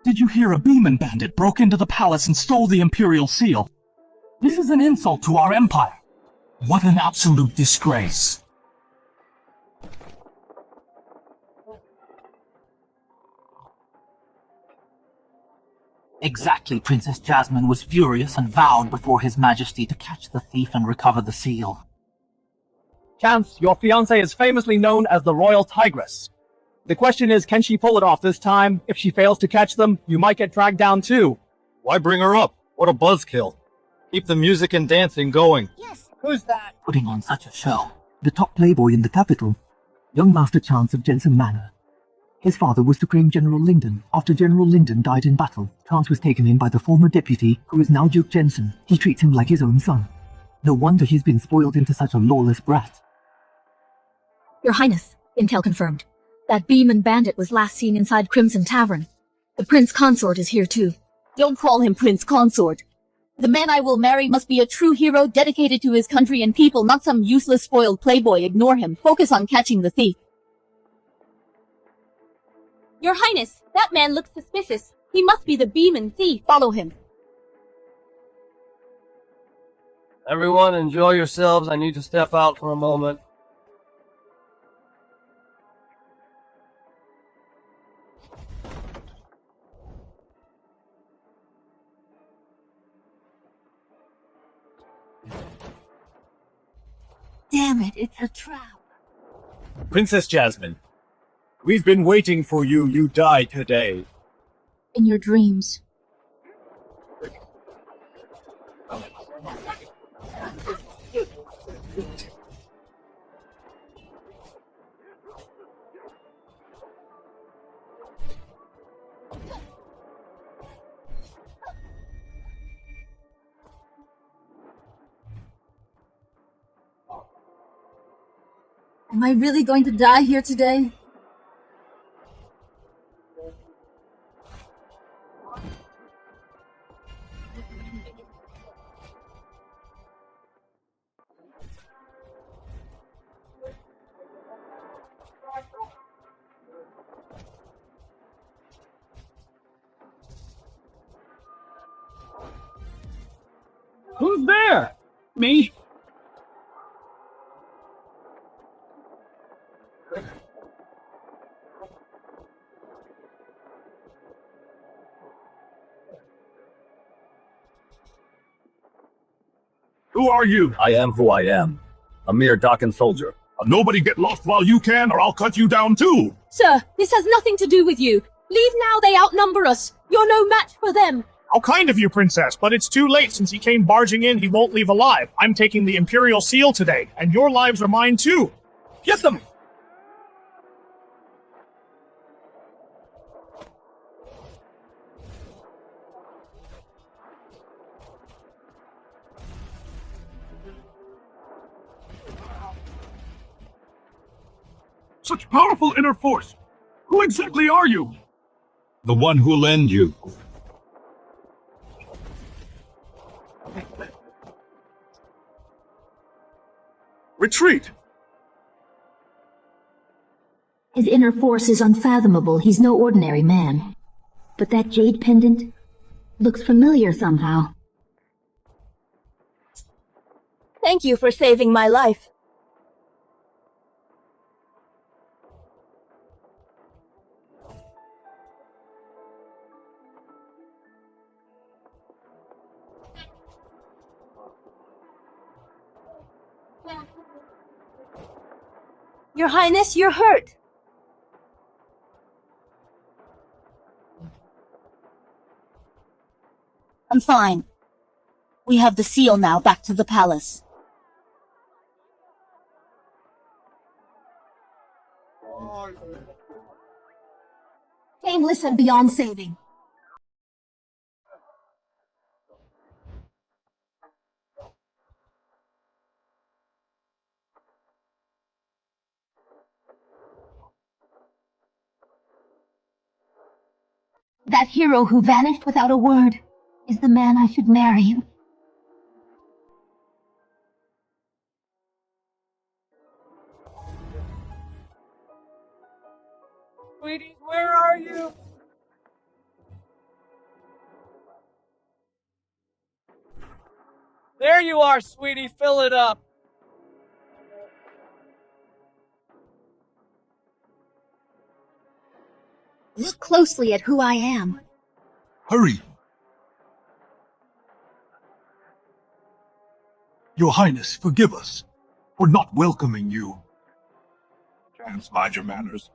Did you hear a Beeman bandit broke into the palace and stole the Imperial Seal? This is an insult to our empire. What an absolute disgrace. Exactly, Princess Jasmine was furious and vowed before His Majesty to catch the thief and recover the seal. Chance, your fiancée is famously known as the Royal Tigress. The question is, can she pull it off this time? If she fails to catch them, you might get dragged down too. Why bring her up? What a buzzkill. Keep the music and dancing going. Yes. Who's that? Putting on such a show. The top playboy in the capital. Young Master Chance of Jensen Manor. His father was Supreme General Lyndon. After General Lyndon died in battle, Chance was taken in by the former deputy, who is now Duke Jensen. He treats him like his own son. No wonder he's been spoiled into such a lawless brat. Your Highness, intel confirmed. That Beeman bandit was last seen inside Crimson Tavern. The Prince Consort is here too. Don't call him Prince Consort. The man I will marry must be a true hero dedicated to his country and people, not some useless spoiled playboy. Ignore him. Focus on catching the thief. Your Highness, that man looks suspicious. He must be the Beeman thief. Follow him. Everyone, enjoy yourselves. I need to step out for a moment. Damn it, it's a trap. Princess Jasmine, we've been waiting for you. You died today. In your dreams. Am I really going to die here today? Who's there? Me? Who are you? I am who I am. A mere docking soldier. Nobody get lost while you can, or I'll cut you down too! Sir, this has nothing to do with you. Leave now, they outnumber us. You're no match for them. How kind of you, Princess, but it's too late. Since he came barging in, he won't leave alive. I'm taking the Imperial Seal today, and your lives are mine too. Get them! Such powerful inner force! Who exactly are you? The one who'll end you. Retreat! His inner force is unfathomable. He's no ordinary man. But that jade pendant looks familiar somehow. Thank you for saving my life. Your Highness, you're hurt. I'm fine. We have the seal now. Back to the palace. Shameless and beyond saving. That hero who vanished without a word is the man I should marry. you? There you are, sweetie. Fill it up. Look closely at who I am. Hurry. Your Highness, forgive us for not welcoming you. Chance, mind your manners.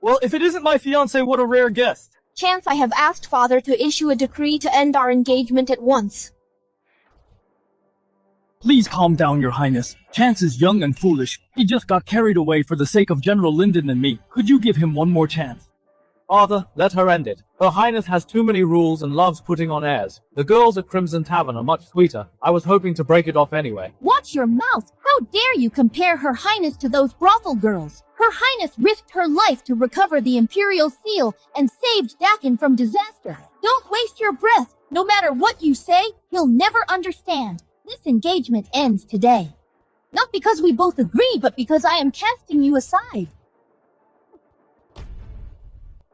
Well, if it isn't my fiancé, what a rare guest. Chance, I have asked Father to issue a decree to end our engagement at once. Please calm down, Your Highness. Chance is young and foolish. He just got carried away for the sake of General Lyndon and me. Could you give him one more chance? Father, let her end it. Her Highness has too many rules and loves putting on airs. The girls at Crimson Tavern are much sweeter. I was hoping to break it off anyway. Watch your mouth! How dare you compare Her Highness to those brothel girls? Her Highness risked her life to recover the Imperial Seal and saved Dakin from disaster. Don't waste your breath. No matter what you say, he'll never understand. This engagement ends today. Not because we both agree, but because I am casting you aside.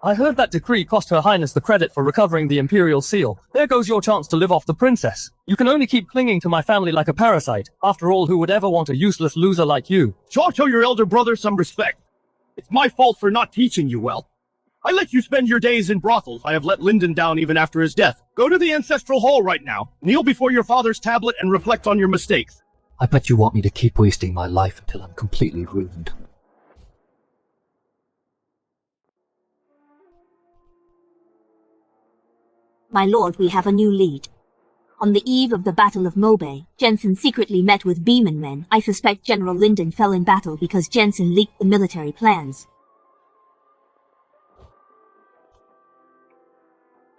I heard that decree cost Her Highness the credit for recovering the Imperial Seal. There goes your chance to live off the princess. You can only keep clinging to my family like a parasite. After all, who would ever want a useless loser like you? Show your elder brother some respect. It's my fault for not teaching you well. I let you spend your days in brothels. I have let Lyndon down even after his death. Go to the ancestral hall right now. Kneel before your father's tablet and reflect on your mistakes. I bet you want me to keep wasting my life until I'm completely ruined. My lord, we have a new lead. On the eve of the Battle of Mobay, Jensen secretly met with Beeman men. I suspect General Lyndon fell in battle because Jensen leaked the military plans.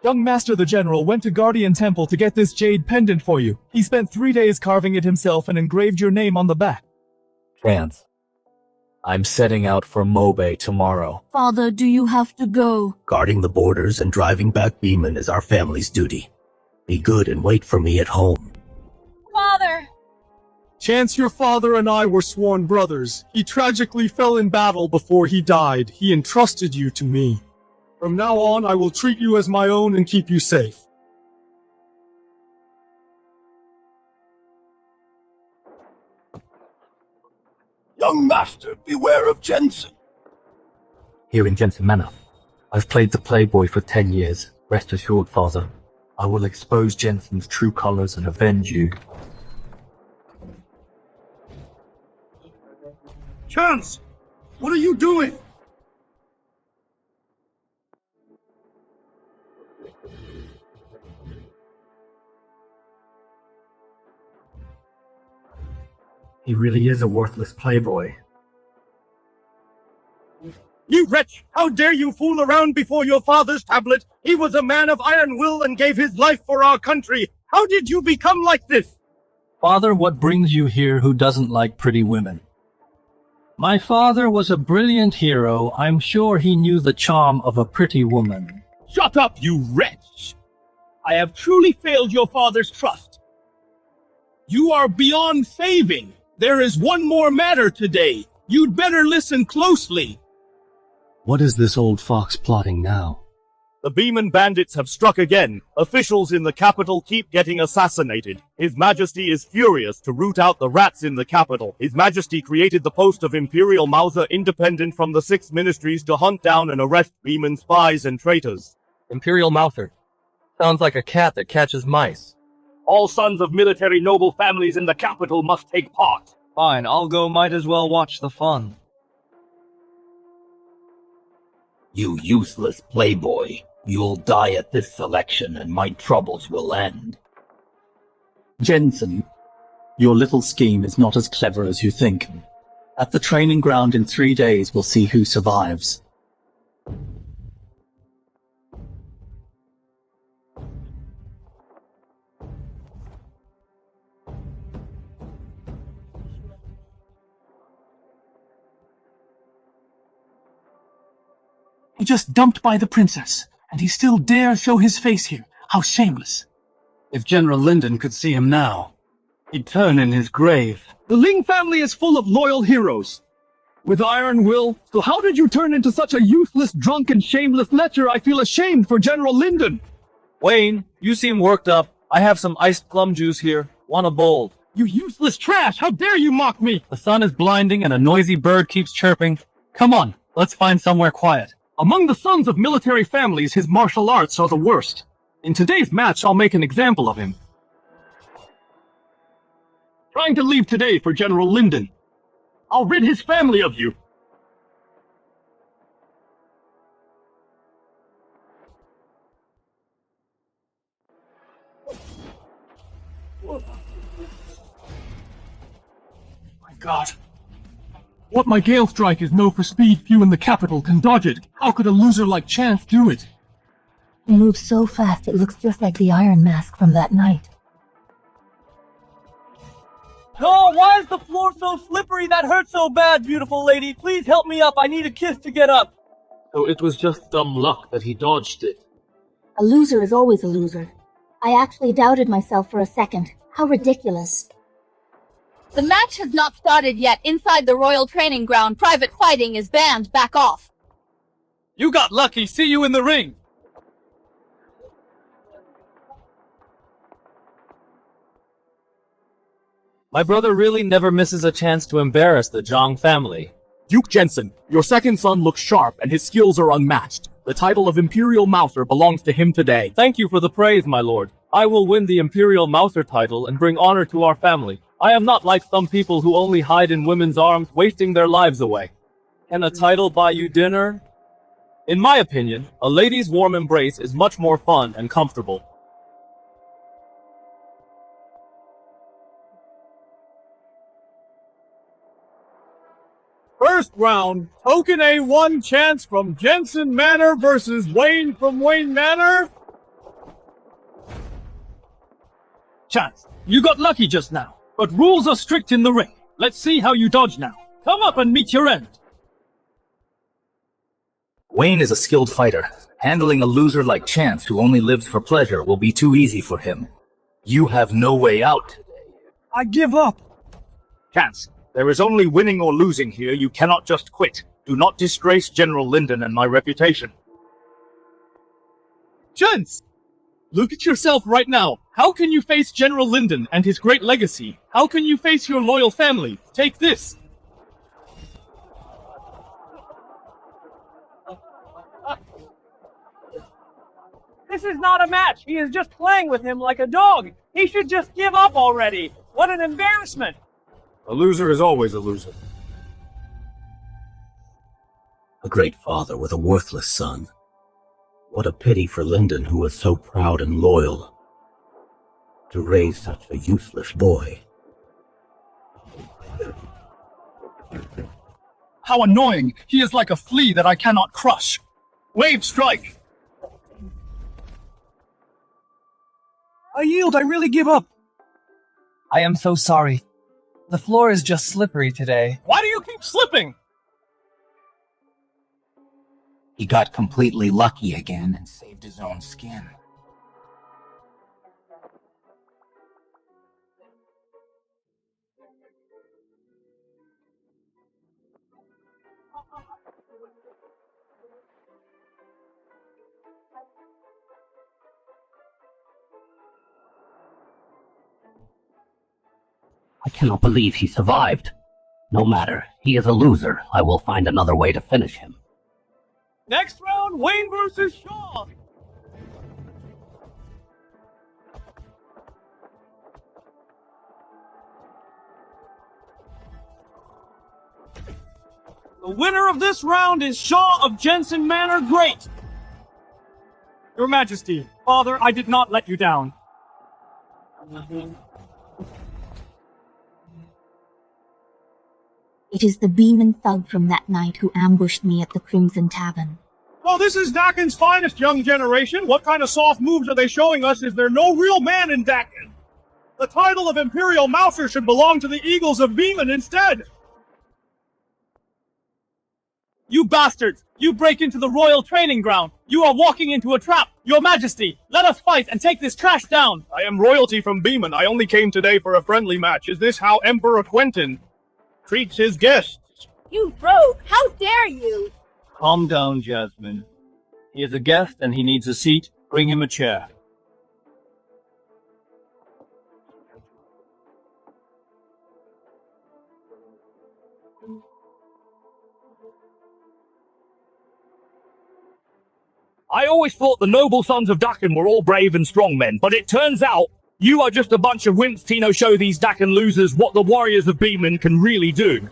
Young Master the General went to Guardian Temple to get this jade pendant for you. He spent 3 days carving it himself and engraved your name on the back. Chance, I'm setting out for Mobay tomorrow. Father, do you have to go? Guarding the borders and driving back Beeman is our family's duty. Be good and wait for me at home. Father! Chance, your father and I were sworn brothers. He tragically fell in battle before he died. He entrusted you to me. From now on, I will treat you as my own and keep you safe. Young master, beware of Jensen. Here in Jensen Manor, I've played the Playboy for 10 years. Rest assured, Father, I will expose Jensen's true colors and avenge you. Chance, what are you doing? He really is a worthless playboy. You wretch! How dare you fool around before your father's tablet? He was a man of iron will and gave his life for our country. How did you become like this? Father, what brings you here who doesn't like pretty women? My father was a brilliant hero. I'm sure he knew the charm of a pretty woman. Shut up, you wretch! I have truly failed your father's trust. You are beyond saving. There is one more matter today. You'd better listen closely. What is this old fox plotting now? The Beeman bandits have struck again. Officials in the capital keep getting assassinated. His Majesty is furious to root out the rats in the capital. His Majesty created the post of Imperial Mauser independent from the 6 ministries to hunt down and arrest Beeman spies and traitors. Imperial Mouther. Sounds like a cat that catches mice. All sons of military noble families in the capital must take part. Fine, I'll go. Might as well watch the fun. You useless playboy. You'll die at this selection and my troubles will end. Jensen, your little scheme is not as clever as you think. At the training ground in 3 days, we'll see who survives. He just dumped by the princess, and he still dares show his face here. How shameless. If General Lyndon could see him now, he'd turn in his grave. The Ling family is full of loyal heroes. With iron will, so how did you turn into such a useless, drunk, and shameless lecher? I feel ashamed for General Lyndon. Wayne, you seem worked up. I have some iced plum juice here. Want a bowl? You useless trash! How dare you mock me! The sun is blinding and a noisy bird keeps chirping. Come on, let's find somewhere quiet. Among the sons of military families, his martial arts are the worst. In today's match, I'll make an example of him. Trying to leave today for General Lyndon. I'll rid his family of you. My God. What my Gale Strike is no for speed, few in the capital can dodge it. How could a loser like Chance do it? He moves so fast it looks just like the Iron Mask from that night. No, why is the floor so slippery? That hurts so bad, beautiful lady. Please help me up. I need a kiss to get up. So it was just dumb luck that he dodged it. A loser is always a loser. I actually doubted myself for a second. How ridiculous. The match has not started yet. Inside the Royal Training Ground, private fighting is banned. Back off. You got lucky. See you in the ring. My brother really never misses a chance to embarrass the Zhang family. Duke Jensen, your second son looks sharp and his skills are unmatched. The title of Imperial Mouser belongs to him today. Thank you for the praise, my lord. I will win the Imperial Mouser title and bring honor to our family. I am not like some people who only hide in women's arms, wasting their lives away. Can a title buy you dinner? In my opinion, a lady's warm embrace is much more fun and comfortable. First round, Token A1 Chance from Jensen Manor versus Wayne from Wayne Manor. Chance, you got lucky just now, but rules are strict in the ring. Let's see how you dodge now. Come up and meet your end. Wayne is a skilled fighter. Handling a loser like Chance who only lives for pleasure will be too easy for him. You have no way out. I give up. Chance, there is only winning or losing here. You cannot just quit. Do not disgrace General Lyndon and my reputation. Chance! Look at yourself right now. How can you face General Lyndon and his great legacy? How can you face your loyal family? Take this. This is not a match. He is just playing with him like a dog. He should just give up already. What an embarrassment. A loser is always a loser. A great father with a worthless son. What a pity for Lyndon, who was so proud and loyal, to raise such a useless boy. How annoying! He is like a flea that I cannot crush. Wave strike! I yield. I really give up. I am so sorry. The floor is just slippery today. Why do you keep slipping? He got completely lucky again and saved his own skin. I cannot believe he survived. No matter, he is a loser. I will find another way to finish him. Next round, Wayne versus Shaw. The winner of this round is Shaw of Jensen Manor Great. Your Majesty, Father, I did not let you down. It is the Beeman thug from that night who ambushed me at the Crimson Tavern. Well, this is Dakin's finest young generation. What kind of soft moves are they showing us? Is there no real man in Dakin? The title of Imperial Mouser should belong to the Eagles of Beeman instead. You bastards! You break into the royal training ground! You are walking into a trap! Your Majesty, let us fight and take this trash down! I am royalty from Beeman. I only came today for a friendly match. Is this how Emperor Quentin treats his guests? You rogue! How dare you! Calm down, Jasmine. He is a guest and he needs a seat. Bring him a chair. I always thought the noble sons of Dakin were all brave and strong men, but it turns out you are just a bunch of wimps. Tino, show these Dakin losers what the warriors of Beeman can really do.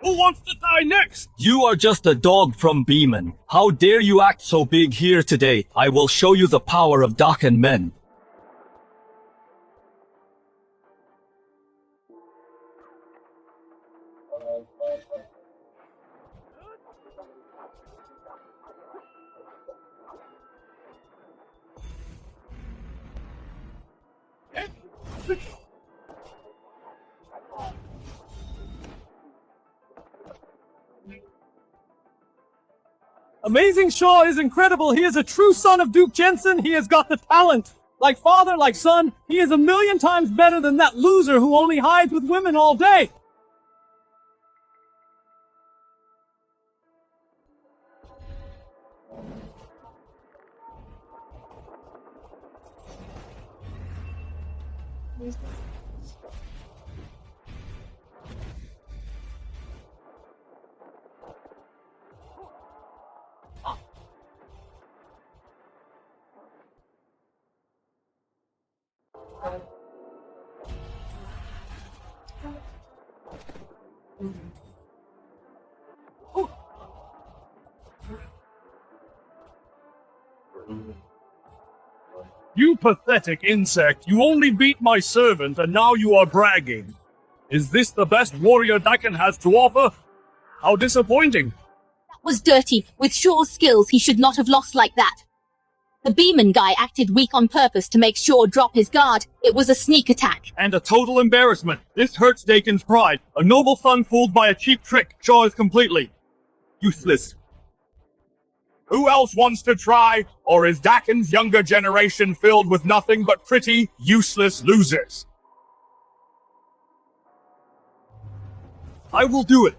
Who wants to die next? You are just a dog from Beeman. How dare you act so big here today? I will show you the power of Dakin men. Amazing Shaw is incredible. He is a true son of Duke Jensen. He has got the talent. Like father, like son, he is a million times better than that loser who only hides with women all day. You pathetic insect, you only beat my servant and now you are bragging. Is this the best warrior Dakin has to offer? How disappointing. That was dirty. With Shaw's skills, he should not have lost like that. The Beeman guy acted weak on purpose to make Shaw drop his guard. It was a sneak attack. And a total embarrassment. This hurts Dakin's pride. A noble son fooled by a cheap trick. Shaw is completely useless. Who else wants to try? Or is Dakin's younger generation filled with nothing but pretty, useless losers? I will do it.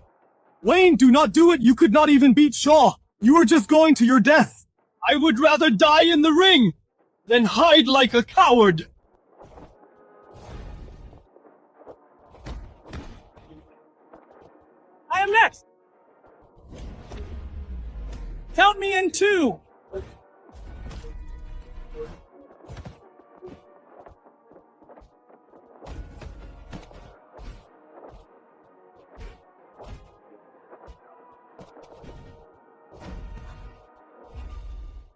Wayne, do not do it. You could not even beat Shaw. You are just going to your death. I would rather die in the ring than hide like a coward. I am next. Count me in two.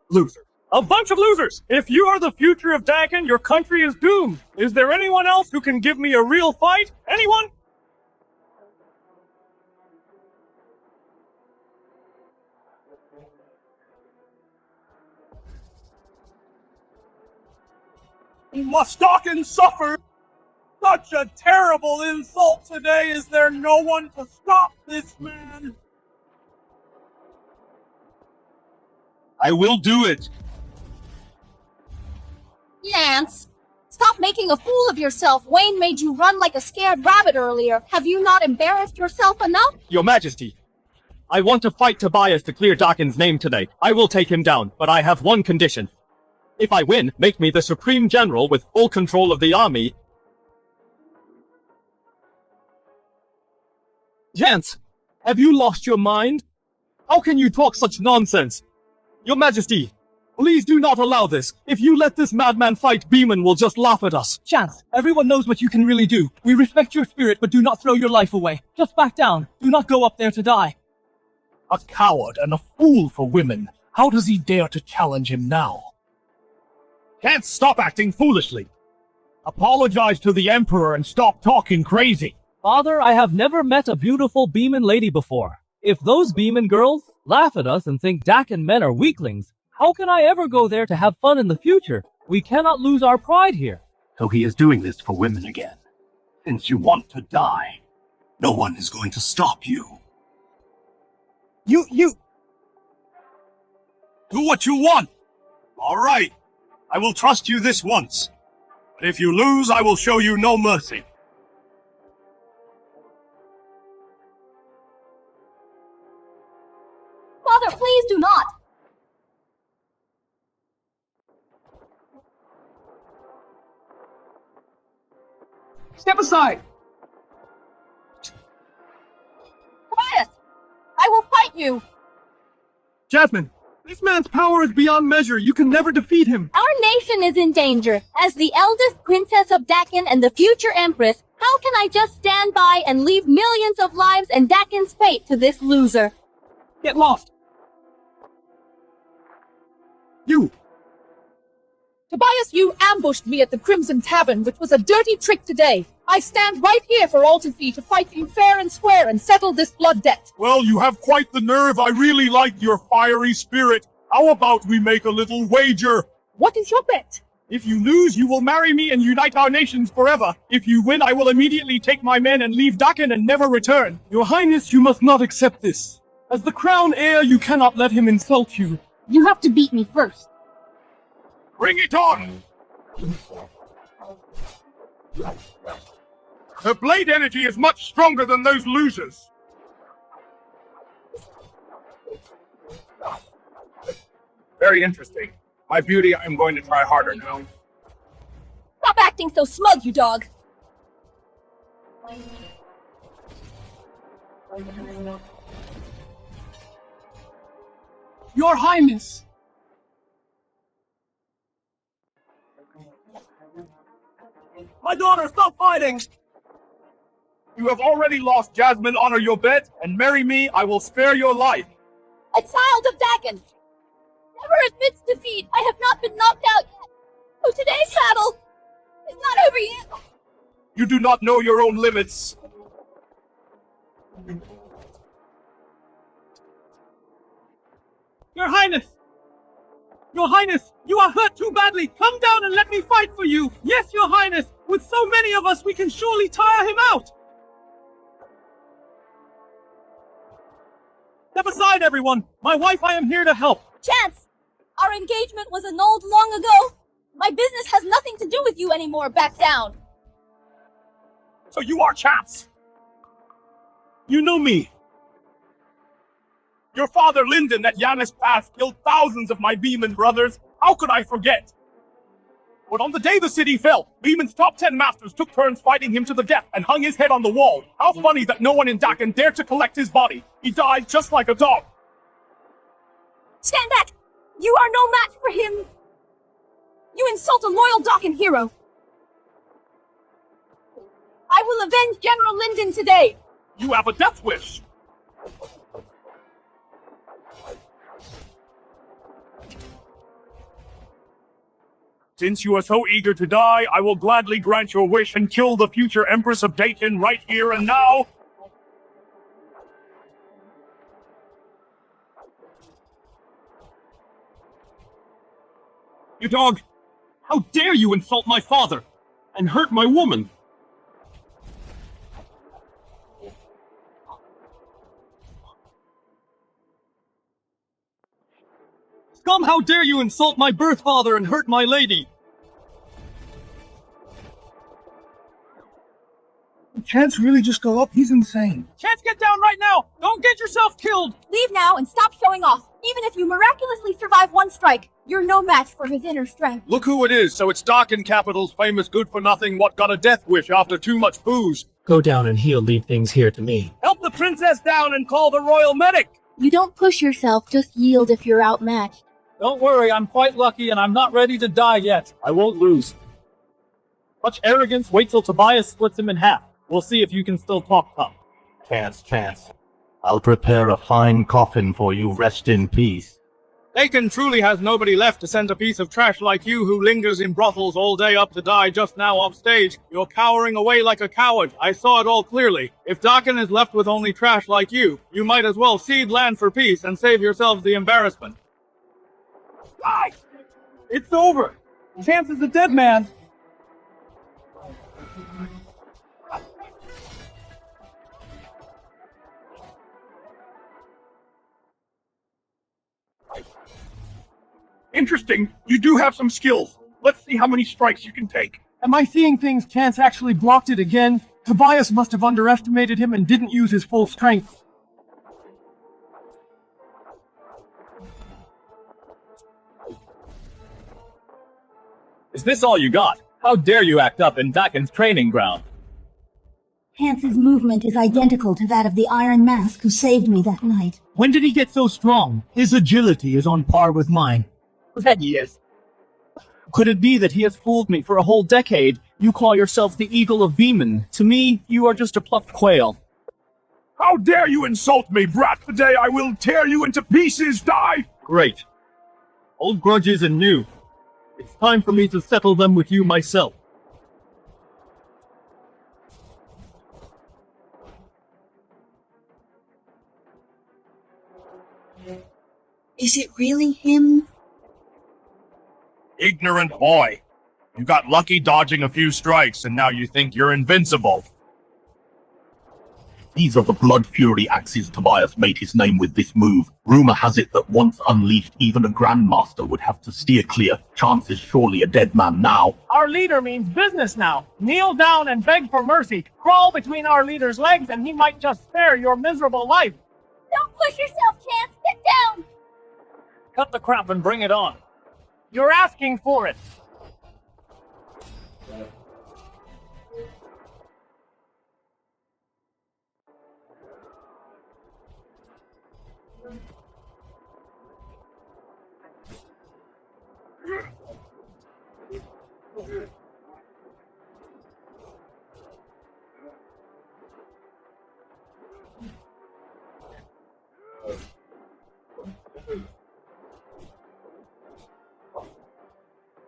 Loser. A bunch of losers! If you are the future of Dakin, your country is doomed. Is there anyone else who can give me a real fight? Anyone? Must Dakin suffer such a terrible insult today? Is there no one to stop this man? I will do it. Lance, stop making a fool of yourself. Wayne made you run like a scared rabbit earlier. Have you not embarrassed yourself enough? Your Majesty, I want to fight Tobias to clear Dakin's name today. I will take him down, but I have one condition. If I win, make me the Supreme General with full control of the army. Jance, have you lost your mind? How can you talk such nonsense? Your Majesty, please do not allow this. If you let this madman fight, Beeman will just laugh at us. Chance, everyone knows what you can really do. We respect your spirit, but do not throw your life away. Just back down. Do not go up there to die. A coward and a fool for women. How does he dare to challenge him now? Can't stop acting foolishly. Apologize to the Emperor and stop talking crazy. Father, I have never met a beautiful Beeman lady before. If those Beeman girls laugh at us and think Dakin men are weaklings, how can I ever go there to have fun in the future? We cannot lose our pride here. So he is doing this for women again. Since you want to die. No one is going to stop you. You... Do what you want. All right. I will trust you this once. But if you lose, I will show you no mercy. Father, please do not! Step aside! Tobias! I will fight you! Jasmine, this man's power is beyond measure. You can never defeat him. Our nation is in danger. As the eldest princess of Dakin and the future empress, how can I just stand by and leave millions of lives and Dakin's fate to this loser? Get lost! You! Tobias, you ambushed me at the Crimson Tavern, which was a dirty trick today. I stand right here for all to see to fight you fair and square and settle this blood debt. Well, you have quite the nerve. I really like your fiery spirit. How about we make a little wager? What is your bet? If you lose, you will marry me and unite our nations forever. If you win, I will immediately take my men and leave Dakin and never return. Your Highness, you must not accept this. As the crown heir, you cannot let him insult you. You have to beat me first. Bring it on! Her blade energy is much stronger than those losers. Very interesting. My beauty, I am going to try harder now. Stop acting so smug, you dog! Your Highness! My daughter, stop fighting! You have already lost, Jasmine. Honor your bet and marry me. I will spare your life. A child of Dakin! Never admits defeat! I have not been knocked out yet! So today's battle is not over yet! You do not know your own limits. Your Highness! Your Highness, you are hurt too badly! Come down and let me fight for you! Yes, Your Highness! With so many of us, we can surely tire him out! Step aside, everyone! My wife, I am here to help! Chance! Our engagement was annulled long ago! My business has nothing to do with you anymore, back down! So you are Chance. You know me! Your father, Lyndon, at Yanis Pass killed thousands of my Beeman brothers. How could I forget? But on the day the city fell, Beeman's top 10 masters took turns fighting him to the death and hung his head on the wall. How funny that no one in Dakin dared to collect his body. He died just like a dog. Stand back! You are no match for him! You insult a loyal Dakin hero! I will avenge General Lyndon today! You have a death wish. Since you are so eager to die, I will gladly grant your wish and kill the future Empress of Dakin right here and now. You dog! How dare you insult my father and hurt my woman? Scum, how dare you insult my birth father and hurt my lady? Did Chance really just go up? He's insane. Chance, get down right now! Don't get yourself killed! Leave now and stop showing off! Even if you miraculously survive one strike, you're no match for his inner strength. Look who it is. So it's Dakin Capital's famous good-for-nothing what got a death wish after too much booze. Go down and he'll leave things here to me. Help the princess down and call the royal medic! You don't push yourself, just yield if you're outmatched. Don't worry, I'm quite lucky and I'm not ready to die yet. I won't lose. Such arrogance, wait till Tobias splits him in half. We'll see if you can still talk tough. Chance. I'll prepare a fine coffin for you. Rest in peace. Dakin truly has nobody left to send a piece of trash like you who lingers in brothels all day up to die just now off stage. You're cowering away like a coward. I saw it all clearly. If Dakin is left with only trash like you, you might as well cede land for peace and save yourselves the embarrassment. It's over! Chance is a dead man! Interesting. You do have some skills. Let's see how many strikes you can take. Am I seeing things? Chance actually blocked it again. Tobias must have underestimated him and didn't use his full strength. Is this all you got? How dare you act up in Dakin's training ground? Chance's movement is identical to that of the Iron Mask who saved me that night. When did he get so strong? His agility is on par with mine. That he is. Could it be that he has fooled me for a whole decade? You call yourself the Eagle of Beeman. To me, you are just a plucked quail. How dare you insult me, brat! Today I will tear you into pieces! Die! Great. Old grudges and new. It's time for me to settle them with you myself. Is it really him? Ignorant boy. You got lucky dodging a few strikes, and now you think you're invincible. These are the blood fury axes Tobias made his name with this move. Rumor has it that once unleashed, even a grandmaster would have to steer clear. Chance is surely a dead man now. Our leader means business now. Kneel down and beg for mercy. Crawl between our leader's legs and he might just spare your miserable life. Don't push yourself, Chance. Get down. Cut the crap and bring it on. You're asking for it.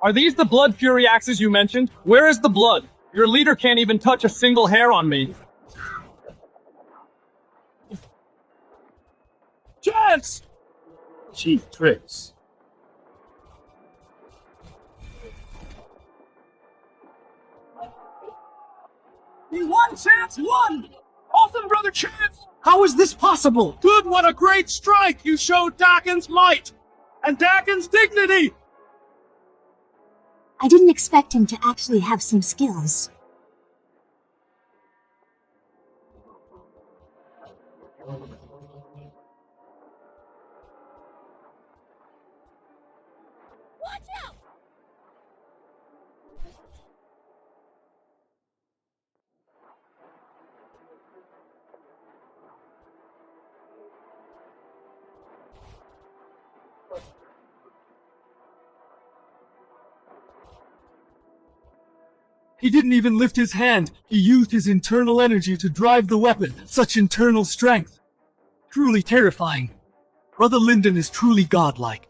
Are these the blood fury axes you mentioned? Where is the blood? Your leader can't even touch a single hair on me. Chance! Cheap tricks. He won, Chance! Won! Awesome, brother Chance! How is this possible? Good, what a great strike! You showed Dakin's might! And Dakin's dignity! I didn't expect him to actually have some skills. Watch out! He didn't even lift his hand. He used his internal energy to drive the weapon. Such internal strength. Truly terrifying. Brother Lyndon is truly godlike.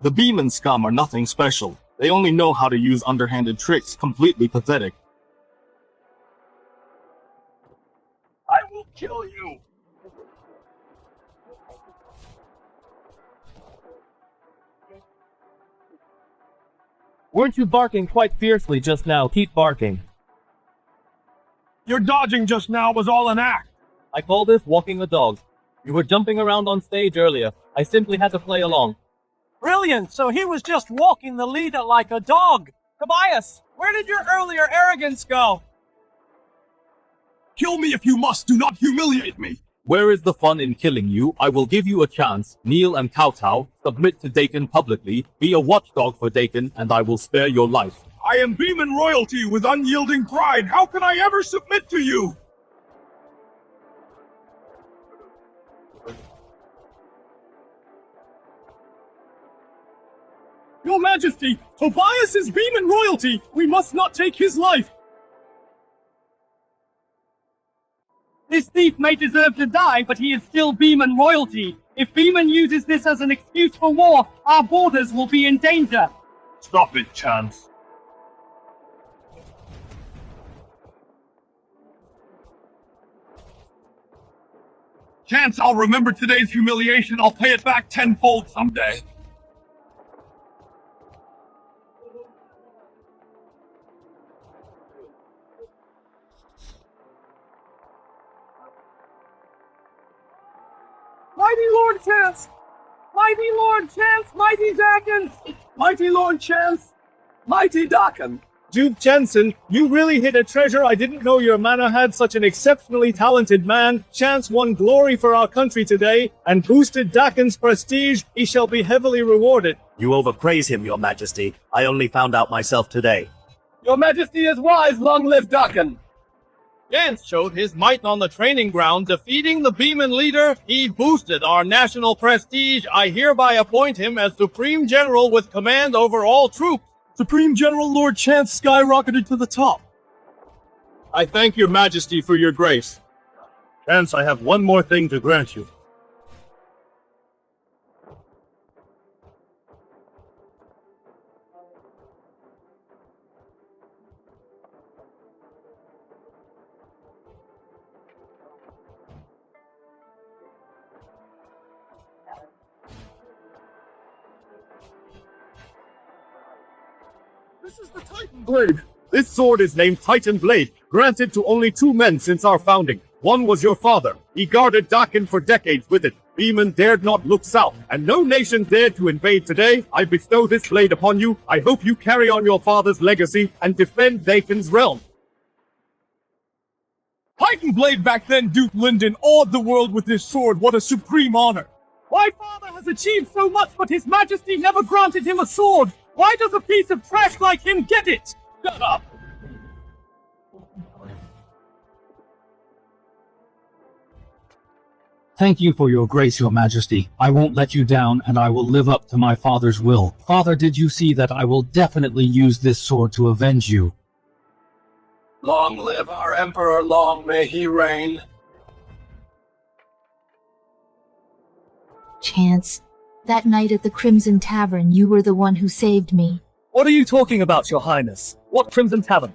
The Beeman scum are nothing special. They only know how to use underhanded tricks, completely pathetic. I will kill you! Weren't you barking quite fiercely just now? Keep barking. Your dodging just now was all an act. I call this walking the dog. You were jumping around on stage earlier. I simply had to play along. Brilliant! So he was just walking the leader like a dog. Tobias, where did your earlier arrogance go? Kill me if you must. Do not humiliate me. Where is the fun in killing you? I will give you a chance. Kneel and kowtow. Submit to Dakin publicly. Be a watchdog for Dakin, and I will spare your life. I am Beeman royalty with unyielding pride. How can I ever submit to you? Your Majesty, Tobias is Beeman royalty. We must not take his life. This thief may deserve to die, but he is still Beeman royalty. If Beeman uses this as an excuse for war, our borders will be in danger. Stop it, Chance. Chance, I'll remember today's humiliation. I'll pay it back tenfold someday. Mighty Lord Chance! Mighty Lord Chance, mighty Dakin! Mighty Lord Chance, mighty Dakin! Duke Jensen, you really hit a treasure. I didn't know your manor had such an exceptionally talented man. Chance won glory for our country today, and boosted Dakin's prestige. He shall be heavily rewarded. You overpraise him, your majesty. I only found out myself today. Your Majesty is wise, long live Dakin! Chance showed his might on the training ground, defeating the Beeman leader. He boosted our national prestige. I hereby appoint him as Supreme General with command over all troops. Supreme General Lord Chance skyrocketed to the top. I thank your majesty for your grace. Chance, I have one more thing to grant you. This is the Titan Blade. This sword is named Titan Blade, granted to only 2 men since our founding. One was your father. He guarded Dakin for decades with it. Beeman dared not look south, and no nation dared to invade today. I bestow this blade upon you. I hope you carry on your father's legacy and defend Dakin's realm. Titan Blade back then, Duke Lyndon awed the world with this sword. What a supreme honor. My father has achieved so much, but his majesty never granted him a sword. Why does a piece of trash like him get it? Shut up! Thank you for your grace, your majesty. I won't let you down, and I will live up to my father's will. Father, did you see that I will definitely use this sword to avenge you? Long live our emperor, long may he reign. Chance, that night at the Crimson Tavern, you were the one who saved me. What are you talking about, your highness? What Crimson Tavern?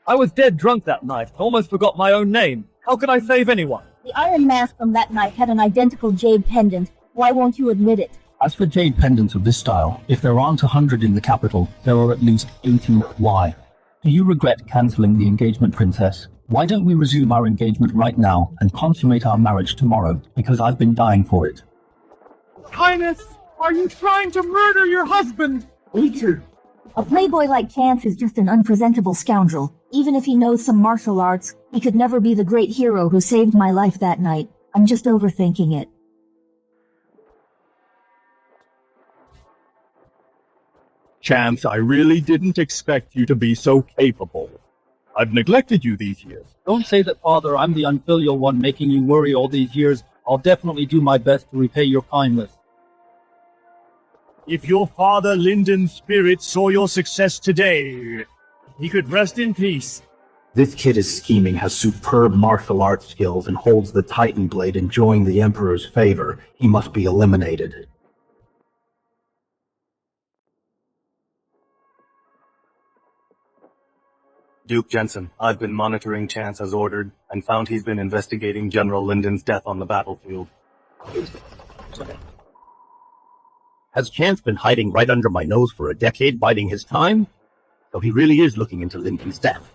I was dead drunk that night. Almost forgot my own name. How could I save anyone? The Iron Mask from that night had an identical jade pendant. Why won't you admit it? As for jade pendants of this style, if there aren't 100 in the capital, there are at least 80. Why? Do you regret cancelling the engagement, princess? Why don't we resume our engagement right now and consummate our marriage tomorrow? Because I've been dying for it. Highness, are you trying to murder your husband? Me too. A playboy like Chance is just an unpresentable scoundrel. Even if he knows some martial arts, he could never be the great hero who saved my life that night. I'm just overthinking it. Chance, I really didn't expect you to be so capable. I've neglected you these years. Don't say that, Father. I'm the unfilial one making you worry all these years. I'll definitely do my best to repay your kindness. If your father Lyndon's spirit saw your success today, he could rest in peace. This kid is scheming, has superb martial arts skills, and holds the Titan Blade, enjoying the Emperor's favor. He must be eliminated. Duke Jensen, I've been monitoring Chance as ordered, and found he's been investigating General Lyndon's death on the battlefield. Has Chance been hiding right under my nose for a decade, biding his time? So he really is looking into Lyndon's death.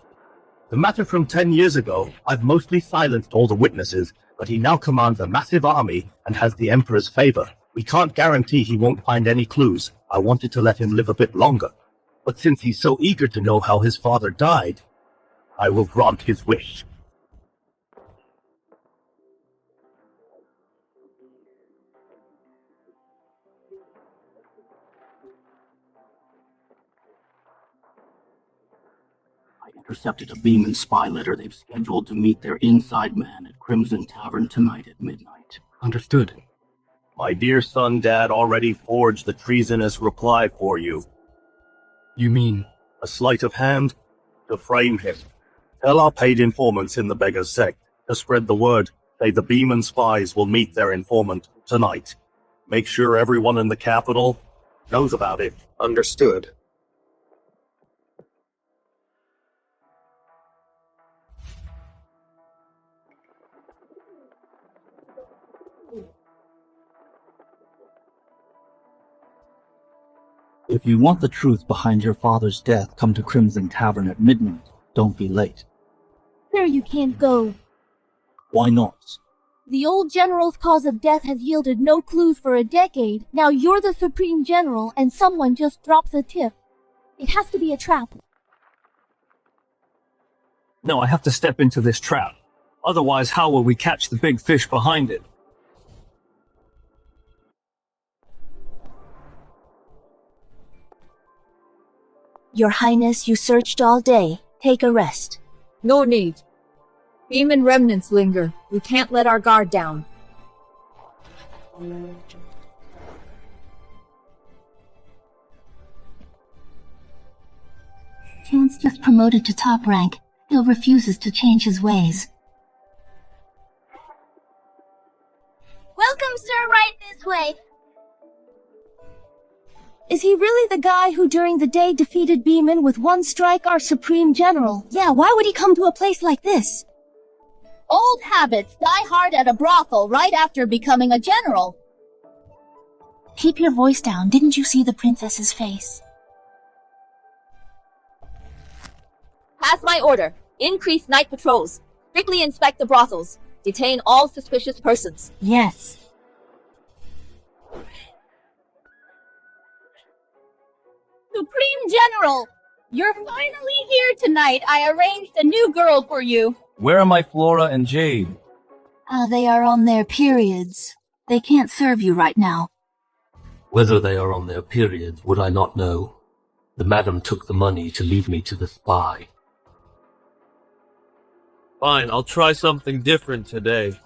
The matter from 10 years ago, I've mostly silenced all the witnesses, but he now commands a massive army and has the Emperor's favor. We can't guarantee he won't find any clues. I wanted to let him live a bit longer. But since he's so eager to know how his father died, I will grant his wish. I intercepted a Beeman spy letter they've scheduled to meet their inside man at Crimson Tavern tonight at midnight. Understood. My dear son, Dad already forged the treasonous reply for you. You mean? A sleight of hand to frame him. Tell our paid informants in the beggar's sect to spread the word. Say the Beeman spies will meet their informant tonight. Make sure everyone in the capital knows about it. Understood. If you want the truth behind your father's death, come to Crimson Tavern at midnight. Don't be late. Where you can't go. Why not? The old general's cause of death has yielded no clues for a decade. Now you're the Supreme General and someone just drops a tip. It has to be a trap. No, I have to step into this trap. Otherwise, how will we catch the big fish behind it? Your Highness, you searched all day. Take a rest. No need. Demon remnants linger. We can't let our guard down. Chance just promoted to top rank. Still refuses to change his ways. Welcome, sir, right this way. Is he really the guy who during the day defeated Beeman with one strike, our Supreme General? Yeah, why would he come to a place like this? Old habits die hard at a brothel right after becoming a general. Keep your voice down. Didn't you see the princess's face? Pass my order. Increase night patrols. Strictly inspect the brothels. Detain all suspicious persons. Yes. Supreme General, you're finally here tonight. I arranged a new girl for you. Where are my Flora and Jade? They are on their periods. They can't serve you right now. Whether they are on their periods, would I not know? The madam took the money to lead me to the spy. Fine, I'll try something different today.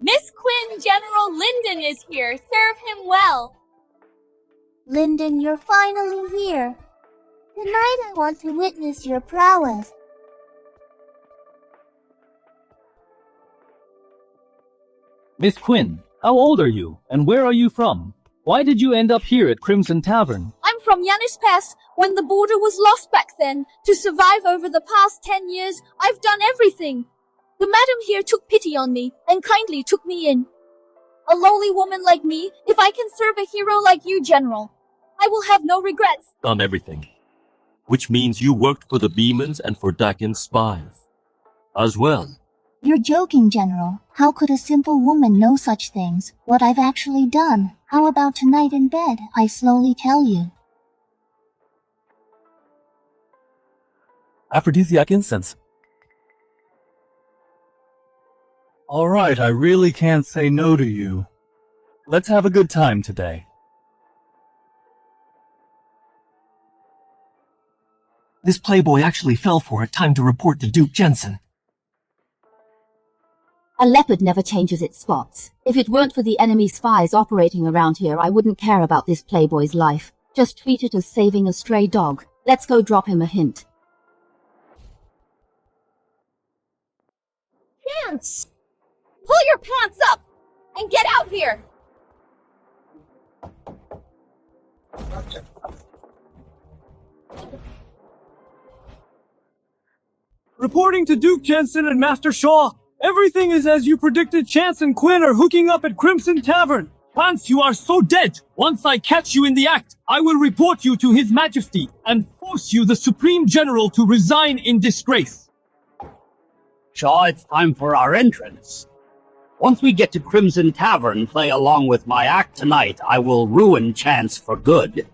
Miss Quinn, General Lyndon is here. Serve him well. Lyndon, you're finally here. Tonight I want to witness your prowess. Miss Quinn, how old are you, and where are you from? Why did you end up here at Crimson Tavern? I'm from Yanis Pass, when the border was lost back then. To survive over the past 10 years, I've done everything. The madam here took pity on me, and kindly took me in. A lowly woman like me, if I can serve a hero like you, General, I will have no regrets. Done everything. Which means you worked for the Beemans and for Dakin's spies. As well. You're joking, General. How could a simple woman know such things? What I've actually done. How about tonight in bed? I slowly tell you. Aphrodisiac incense. Alright, I really can't say no to you. Let's have a good time today. This playboy actually fell for it. Time to report to Duke Jensen. A leopard never changes its spots. If it weren't for the enemy spies operating around here, I wouldn't care about this playboy's life. Just treat it as saving a stray dog. Let's go drop him a hint. Chance! Pull your pants up and get out here! Reporting to Duke Jensen and Master Shaw. Everything is as you predicted. Chance and Quinn are hooking up at Crimson Tavern. Chance, you are so dead. Once I catch you in the act, I will report you to His Majesty and force you, the Supreme General, to resign in disgrace. Shaw, it's time for our entrance. Once we get to Crimson Tavern, play along with my act tonight. I will ruin Chance for good.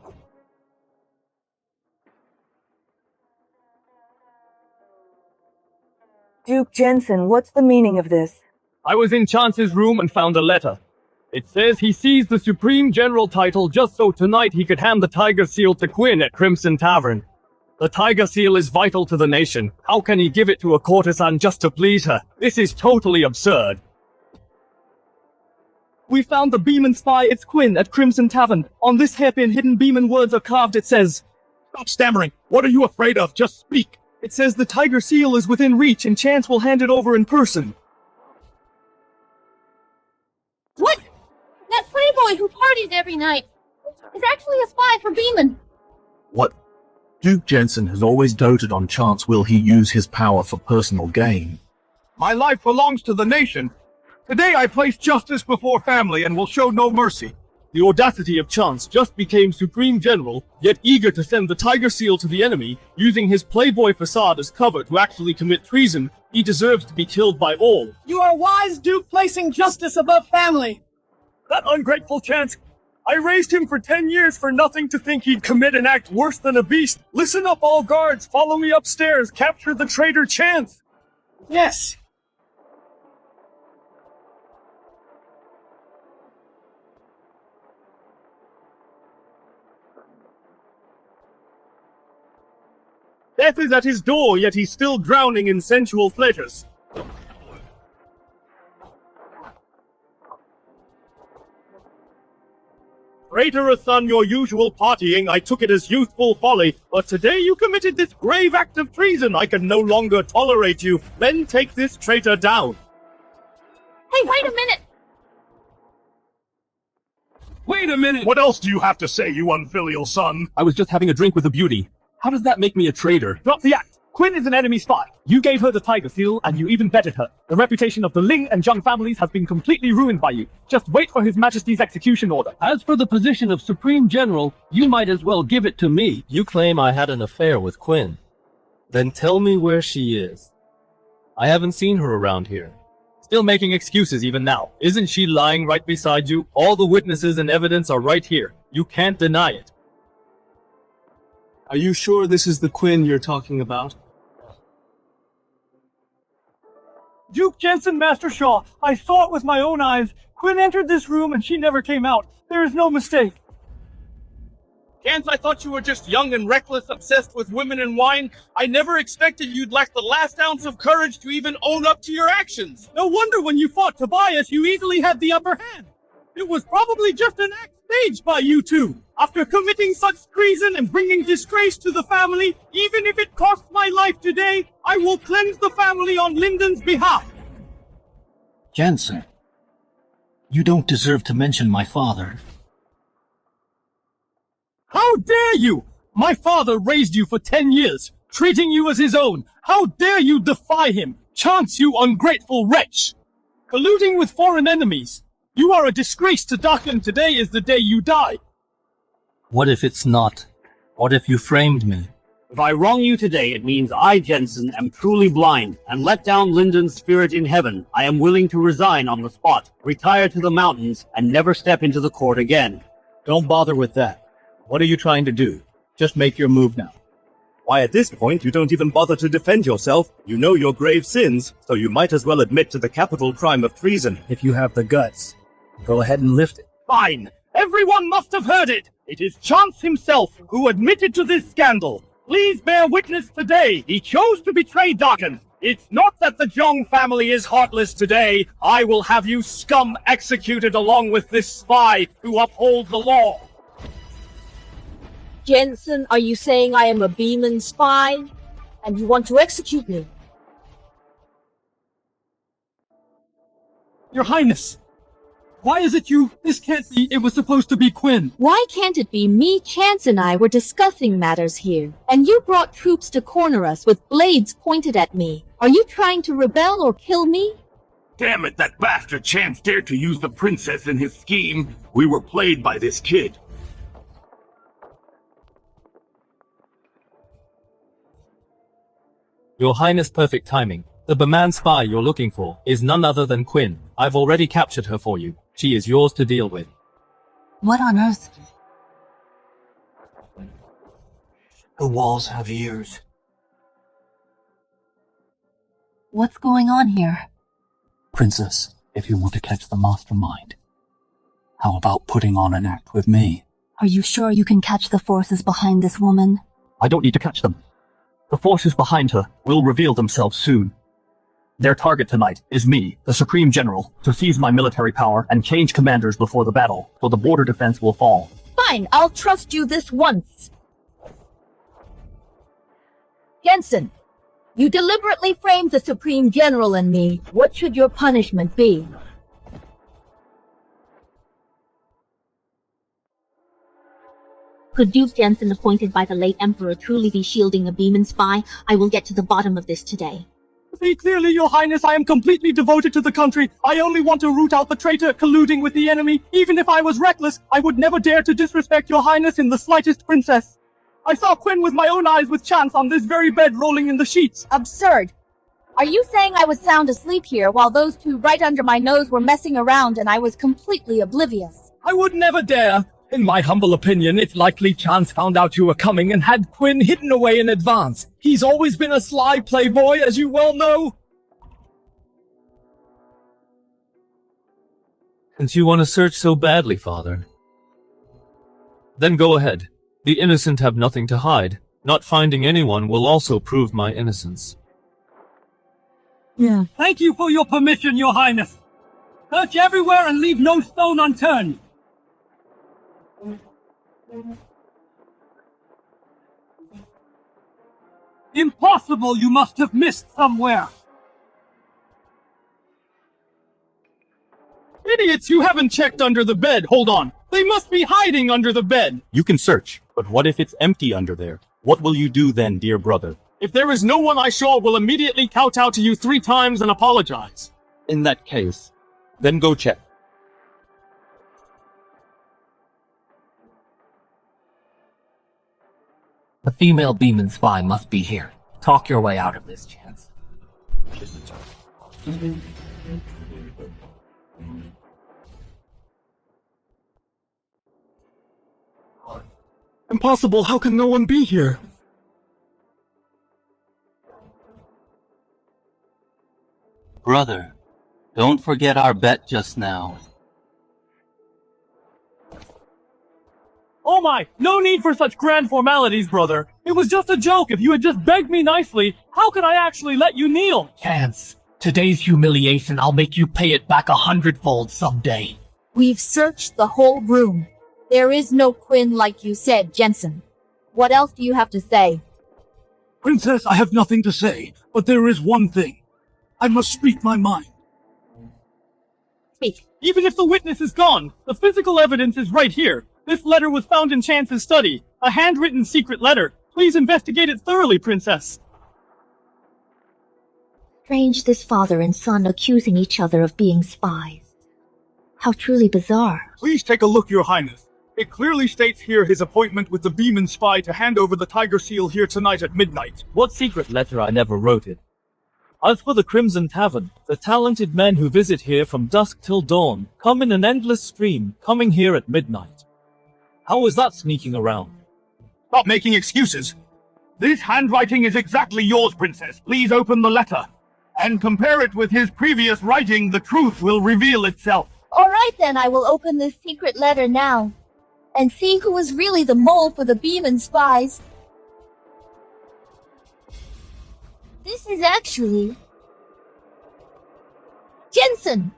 Duke Jensen, what's the meaning of this? I was in Chance's room and found a letter. It says he seized the Supreme General title just so tonight he could hand the Tiger Seal to Quinn at Crimson Tavern. The Tiger Seal is vital to the nation. How can he give it to a courtesan just to please her? This is totally absurd. We found the Beeman spy. It's Quinn at Crimson Tavern. On this hairpin, hidden Beeman words are carved. It says, Stop stammering! What are you afraid of? Just speak! It says the Tiger Seal is within reach and Chance will hand it over in person. What? That playboy who parties every night is actually a spy for Beeman. What? Duke Jensen has always doted on Chance. Will he use his power for personal gain? My life belongs to the nation. Today I place justice before family and will show no mercy. The audacity of Chance just became Supreme General, yet eager to send the Tiger Seal to the enemy, using his playboy facade as cover to actually commit treason. He deserves to be killed by all. You are wise, Duke, placing justice above family. That ungrateful Chance! I raised him for 10 years for nothing to think he'd commit an act worse than a beast. Listen up, all guards. Follow me upstairs. Capture the traitor Chance. Yes. Death is at his door, yet he's still drowning in sensual pleasures. Traitorous son, your usual partying, I took it as youthful folly, but today you committed this grave act of treason. I can no longer tolerate you. Then take this traitor down. Hey, wait a minute! Wait a minute! What else do you have to say, you unfilial son? I was just having a drink with a beauty. How does that make me a traitor? Drop the act. Quinn is an enemy spy. You gave her the tiger seal, and you even betted her. The reputation of the Ling and Zhang families has been completely ruined by you. Just wait for His Majesty's execution order. As for the position of Supreme General, you might as well give it to me. You claim I had an affair with Quinn. Then tell me where she is. I haven't seen her around here. Still making excuses even now. Isn't she lying right beside you? All the witnesses and evidence are right here. You can't deny it. Are you sure this is the Quinn you're talking about? Duke Jensen, Master Shaw, I saw it with my own eyes. Quinn entered this room and she never came out. There is no mistake. Chance, I thought you were just young and reckless, obsessed with women and wine. I never expected you'd lack the last ounce of courage to even own up to your actions. No wonder when you fought Tobias, you easily had the upper hand. It was probably just an act staged by you two. After committing such treason and bringing disgrace to the family, even if it costs my life today, I will cleanse the family on Lyndon's behalf. Jensen, you don't deserve to mention my father. How dare you! My father raised you for 10 years, treating you as his own. How dare you defy him? Chance, you ungrateful wretch! Colluding with foreign enemies. You are a disgrace to Dakin. Today is the day you die. What if it's not? What if you framed me? If I wrong you today, it means I, Jensen, am truly blind, and let down Lyndon's spirit in heaven. I am willing to resign on the spot, retire to the mountains, and never step into the court again. Don't bother with that. What are you trying to do? Just make your move now. Why, at this point, you don't even bother to defend yourself. You know your grave sins, so you might as well admit to the capital crime of treason. If you have the guts, go ahead and lift it. Fine! Everyone must have heard it! It is Chance himself who admitted to this scandal. Please bear witness today. He chose to betray Dakin. It's not that the Zhang family is heartless today. I will have you scum executed along with this spy who upholds the law. Jensen, are you saying I am a Beeman spy? And you want to execute me? Your Highness! Why is it you? This can't be. It was supposed to be Quinn. Why can't it be me? Chance and I were discussing matters here, and you brought troops to corner us with blades pointed at me. Are you trying to rebel or kill me? Damn it, that bastard Chance dared to use the princess in his scheme. We were played by this kid. Your Highness, perfect timing. The Beman spy you're looking for is none other than Quinn. I've already captured her for you. She is yours to deal with. What on earth? The walls have ears. What's going on here? Princess, if you want to catch the mastermind, how about putting on an act with me? Are you sure you can catch the forces behind this woman? I don't need to catch them. The forces behind her will reveal themselves soon. Their target tonight is me, the Supreme General, to seize my military power and change commanders before the battle, so the border defense will fall. Fine, I'll trust you this once. Jensen, you deliberately framed the Supreme General and me. What should your punishment be? Could Duke Jensen, appointed by the late Emperor, truly be shielding a Beeman spy? I will get to the bottom of this today. See clearly, Your Highness, I am completely devoted to the country. I only want to root out the traitor colluding with the enemy. Even if I was reckless, I would never dare to disrespect Your Highness in the slightest, Princess. I saw Quinn with my own eyes with Chance on this very bed rolling in the sheets. Absurd. Are you saying I was sound asleep here while those two right under my nose were messing around and I was completely oblivious? I would never dare. In my humble opinion, it's likely Chance found out you were coming and had Quinn hidden away in advance. He's always been a sly playboy, as you well know. Since you want to search so badly, Father, then go ahead. The innocent have nothing to hide. Not finding anyone will also prove my innocence. Yeah. Thank you for your permission, Your Highness. Search everywhere and leave no stone unturned. Impossible! You must have missed somewhere. Idiots, you haven't checked under the bed. Hold on. They must be hiding under the bed. You can search, but what if it's empty under there? What will you do then, dear brother? If there is no one I sure will immediately kowtow to you 3 times and apologize. In that case, then go check. The female demon spy must be here. Talk your way out of this, Chance. Impossible, how can no one be here? Brother, don't forget our bet just now. Oh my, no need for such grand formalities, brother. It was just a joke. If you had just begged me nicely, how could I actually let you kneel? Chance, today's humiliation, I'll make you pay it back 100-fold someday. We've searched the whole room. There is no Quinn like you said, Jensen. What else do you have to say? Princess, I have nothing to say, but there is one thing. I must speak my mind. Speak. Even if the witness is gone, the physical evidence is right here. This letter was found in Chance's study. A handwritten secret letter. Please investigate it thoroughly, Princess. Strange, this father and son accusing each other of being spies. How truly bizarre. Please take a look, Your Highness. It clearly states here his appointment with the Beeman spy to hand over the Tiger Seal here tonight at midnight. What secret letter? I never wrote it. As for the Crimson Tavern, the talented men who visit here from dusk till dawn come in an endless stream, coming here at midnight. How is that sneaking around? Stop making excuses. This handwriting is exactly yours, Princess. Please open the letter. And compare it with his previous writing. The truth will reveal itself. Alright then, I will open this secret letter now. And see who is really the mole for the Beeman spies. This is actually... Jensen!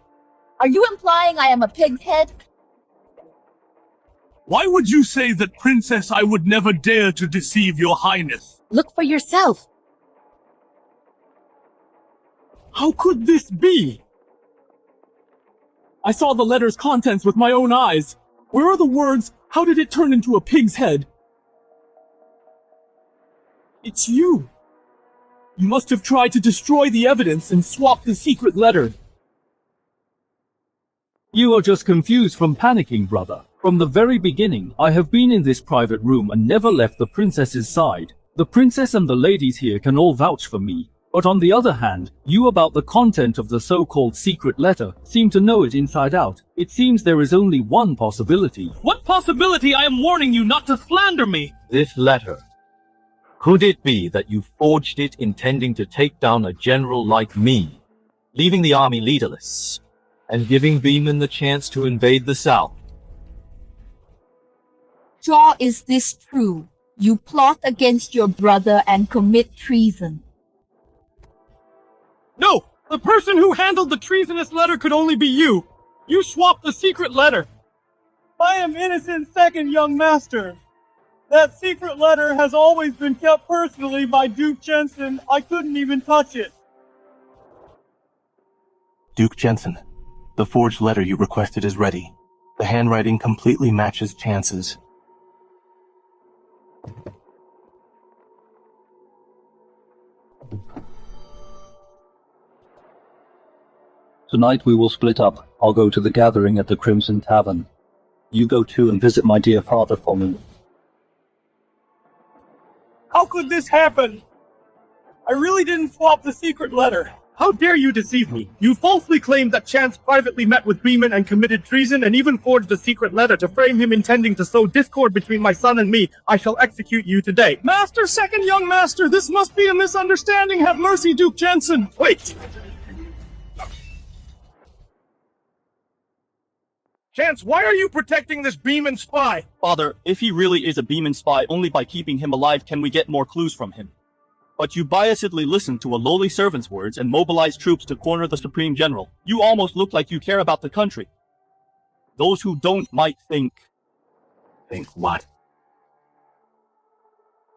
Are you implying I am a pig's head? Why would you say that, Princess? I would never dare to deceive your highness. Look for yourself. How could this be? I saw the letter's contents with my own eyes. Where are the words? How did it turn into a pig's head? It's you. You must have tried to destroy the evidence and swap the secret letter. You are just confused from panicking, brother. From the very beginning, I have been in this private room and never left the princess's side. The princess and the ladies here can all vouch for me. But on the other hand, you about the content of the so-called secret letter seem to know it inside out. It seems there is only one possibility. What possibility? I am warning you not to slander me. This letter. Could it be that you forged it intending to take down a general like me, leaving the army leaderless, and giving Beeman the chance to invade the South? Shaw, is this true? You plot against your brother and commit treason. No! The person who handled the treasonous letter could only be you! You swapped the secret letter! I am innocent, second young master! That secret letter has always been kept personally by Duke Jensen. I couldn't even touch it. Duke Jensen, the forged letter you requested is ready. The handwriting completely matches Chance's. Tonight we will split up. I'll go to the gathering at the Crimson Tavern. You go too and visit my dear father for me. How could this happen? I really didn't swap the secret letter. How dare you deceive me? You falsely claimed that Chance privately met with Beeman and committed treason and even forged a secret letter to frame him intending to sow discord between my son and me. I shall execute you today. Master, second young master, this must be a misunderstanding. Have mercy, Duke Jensen. Wait! Chance, why are you protecting this Beeman spy? Father, if he really is a Beeman spy, only by keeping him alive can we get more clues from him. But you biasedly listen to a lowly servant's words and mobilize troops to corner the Supreme General. You almost look like you care about the country. Those who don't might think... Think what?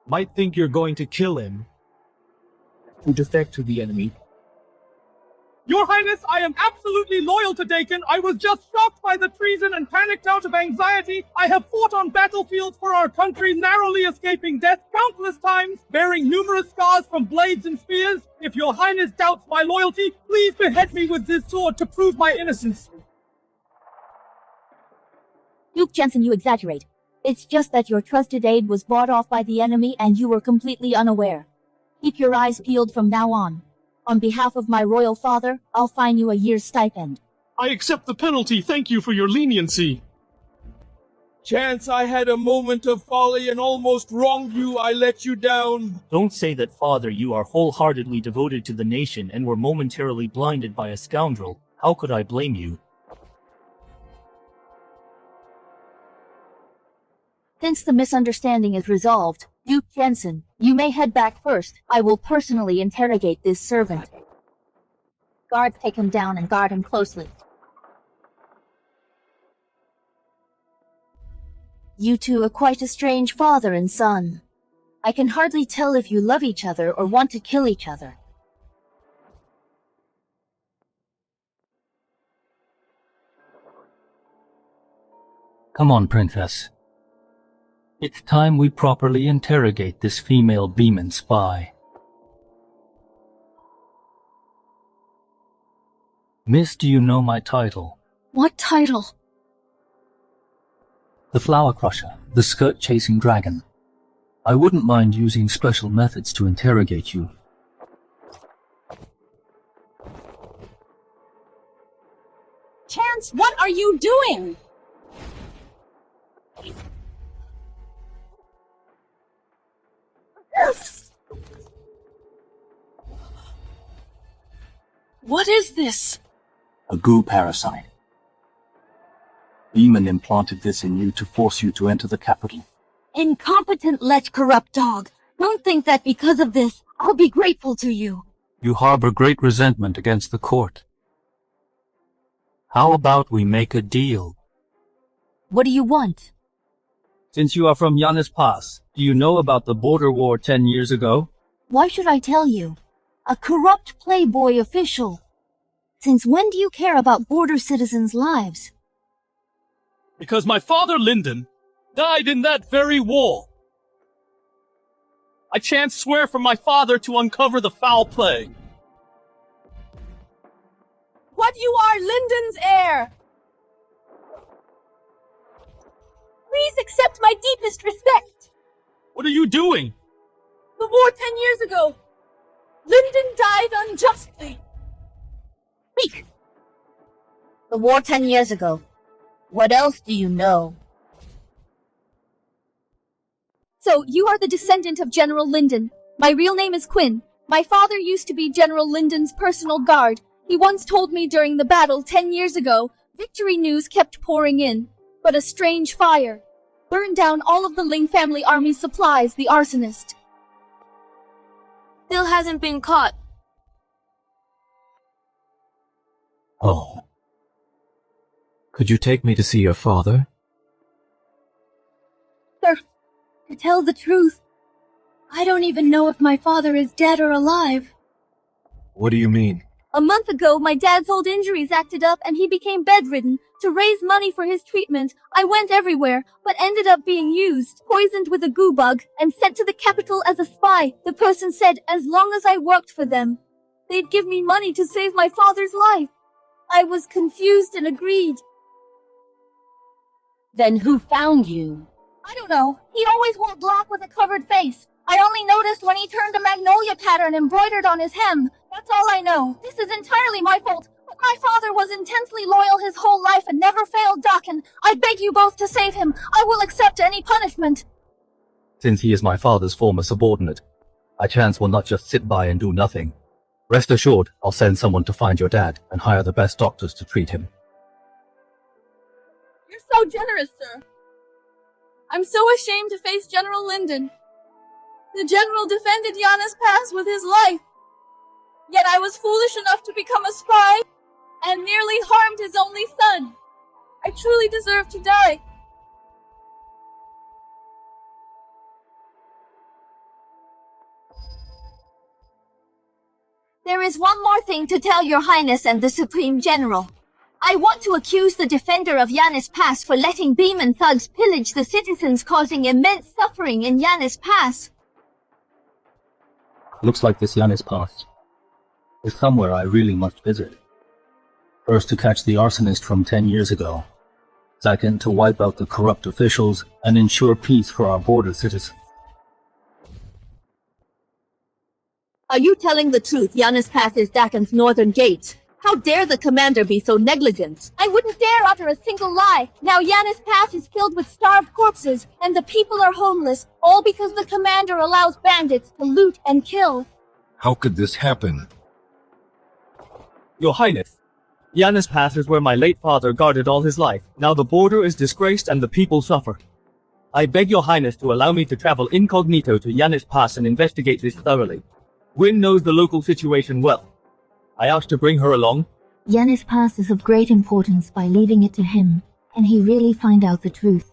Might think you're going to kill him. To defect to the enemy. Your Highness, I am absolutely loyal to Dakin. I was just shocked by the treason and panicked out of anxiety. I have fought on battlefields for our country, narrowly escaping death countless times, bearing numerous scars from blades and spears. If your Highness doubts my loyalty, please behead me with this sword to prove my innocence. Duke Jensen, you exaggerate. It's just that your trusted aide was bought off by the enemy and you were completely unaware. Keep your eyes peeled from now on. On behalf of my royal father, I'll fine you a year's stipend. I accept the penalty. Thank you for your leniency. Chance, I had a moment of folly and almost wronged you. I let you down. Don't say that, Father. You are wholeheartedly devoted to the nation and were momentarily blinded by a scoundrel. How could I blame you? Since the misunderstanding is resolved, Duke Jensen, you may head back first. I will personally interrogate this servant. Guards, take him down and guard him closely. You two are quite a strange father and son. I can hardly tell if you love each other or want to kill each other. Come on, Princess. It's time we properly interrogate this female Beeman spy. Miss, do you know my title? What title? The Flower Crusher, the skirt-chasing dragon. I wouldn't mind using special methods to interrogate you. Chance, what are you doing? What is this? A goo parasite. Beeman implanted this in you to force you to enter the capital. Incompetent, let corrupt dog. Don't think that because of this, I'll be grateful to you. You harbor great resentment against the court. How about we make a deal? What do you want? Since you are from Yanis Pass, do you know about the border war 10 years ago? Why should I tell you? A corrupt Playboy official. Since when do you care about border citizens' lives? Because my father Lyndon died in that very war. I chance swear from my father to uncover the foul play. What, you are Lyndon's heir? Please accept my deepest respect. What are you doing? The war 10 years ago. Lyndon died unjustly. Speak! The war 10 years ago. What else do you know? So, you are the descendant of General Lyndon. My real name is Quinn. My father used to be General Lyndon's personal guard. He once told me during the battle 10 years ago, victory news kept pouring in. But a strange fire burned down all of the Ling family army's supplies, the arsonist. Still hasn't been caught. Oh. Could you take me to see your father? Sir, to tell the truth, I don't even know if my father is dead or alive. What do you mean? A month ago, my dad's old injuries acted up and he became bedridden. To raise money for his treatment, I went everywhere, but ended up being used, poisoned with a goo bug, and sent to the capital as a spy. The person said as long as I worked for them, they'd give me money to save my father's life. I was confused and agreed. Then who found you? I don't know. He always wore black with a covered face. I only noticed when he turned a magnolia pattern embroidered on his hem. That's all I know. This is entirely my fault. But my father was intensely loyal his whole life and never failed Dakin. I beg you both to save him. I will accept any punishment. Since he is my father's former subordinate, I chance will not just sit by and do nothing. Rest assured, I'll send someone to find your dad and hire the best doctors to treat him. You're so generous, sir. I'm so ashamed to face General Lyndon. The general defended Giannis Pass with his life. Yet I was foolish enough to become a spy and nearly harmed his only son. I truly deserve to die. There is one more thing to tell your highness and the Supreme General. I want to accuse the defender of Giannis Pass for letting Beeman thugs pillage the citizens, causing immense suffering in Giannis Pass. Looks like this Giannis Pass is somewhere I really must visit. First, to catch the arsonist from 10 years ago. Second, to wipe out the corrupt officials and ensure peace for our border citizens. Are you telling the truth? Giannis Pass is Dakin's northern gate. How dare the commander be so negligent? I wouldn't dare utter a single lie. Now Giannis Pass is filled with starved corpses, and the people are homeless, all because the commander allows bandits to loot and kill. How could this happen? Your Highness, Giannis Pass is where my late father guarded all his life. Now the border is disgraced and the people suffer. I beg your Highness to allow me to travel incognito to Giannis Pass and investigate this thoroughly. Gwyn knows the local situation well. I asked to bring her along. Giannis Pass is of great importance. By leaving it to him, can he really find out the truth?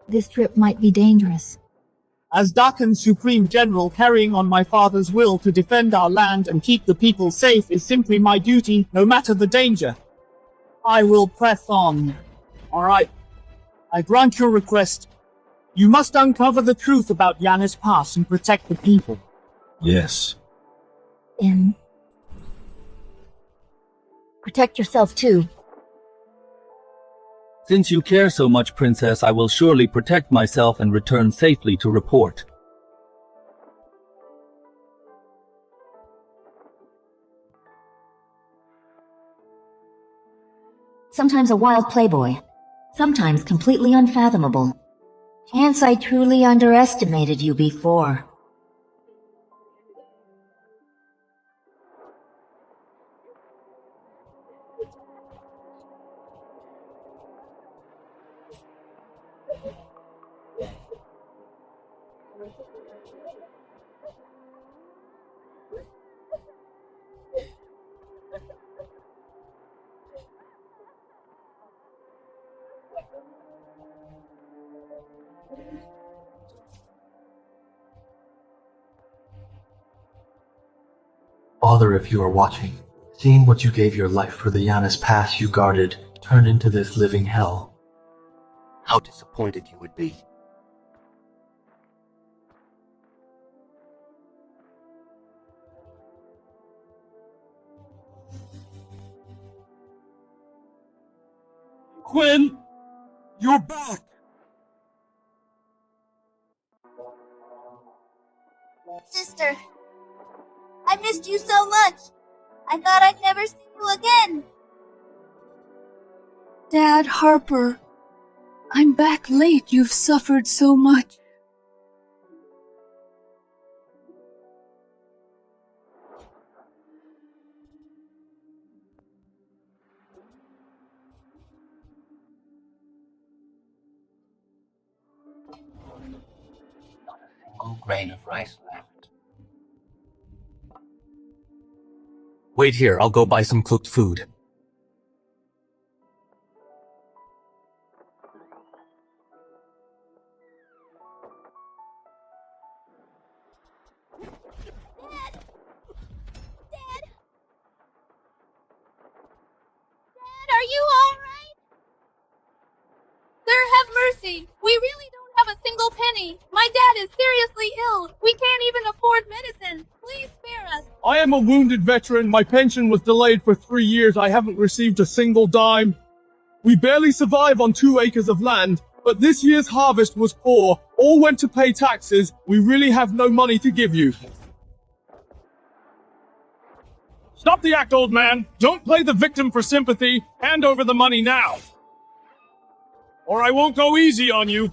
This trip might be dangerous. As Dakin's Supreme General, carrying on my father's will to defend our land and keep the people safe is simply my duty, no matter the danger. I will press on. Alright. I grant your request. You must uncover the truth about Giannis Pass and protect the people. Yes. Protect yourself too. Since you care so much, Princess, I will surely protect myself and return safely to report. Sometimes a wild playboy. Sometimes completely unfathomable. Chance, I truly underestimated you before. Father, if you are watching, seeing what you gave your life for the Giannis Pass you guarded turned into this living hell. How disappointed you would be. Quinn! You're back! Sister, I missed you so much. I thought I'd never see you again. Dad, Harper, I'm back late. You've suffered so much. Not a single grain of rice left. Wait here, I'll go buy some cooked food. Are you alright? Sir, have mercy. We really don't have a single penny. My dad is seriously ill. We can't even afford medicine. Please spare us. I am a wounded veteran. My pension was delayed for 3 years. I haven't received a single dime. We barely survive on 2 acres of land. But this year's harvest was poor. All went to pay taxes. We really have no money to give you. Stop the act, old man. Don't play the victim for sympathy. Hand over the money now. Or I won't go easy on you.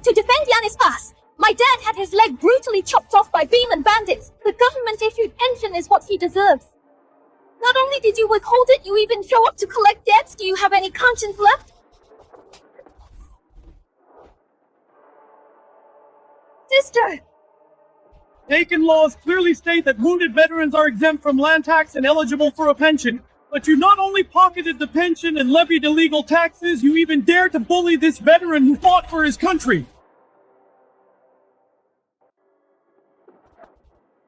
To defend Yanis Pass, my dad had his leg brutally chopped off by Beam and bandits. The government-issued pension is what he deserves. Not only did you withhold it, you even show up to collect debts. Do you have any conscience left? Sister! Taken laws clearly state that wounded veterans are exempt from land tax and eligible for a pension. But you not only pocketed the pension and levied illegal taxes, you even dared to bully this veteran who fought for his country.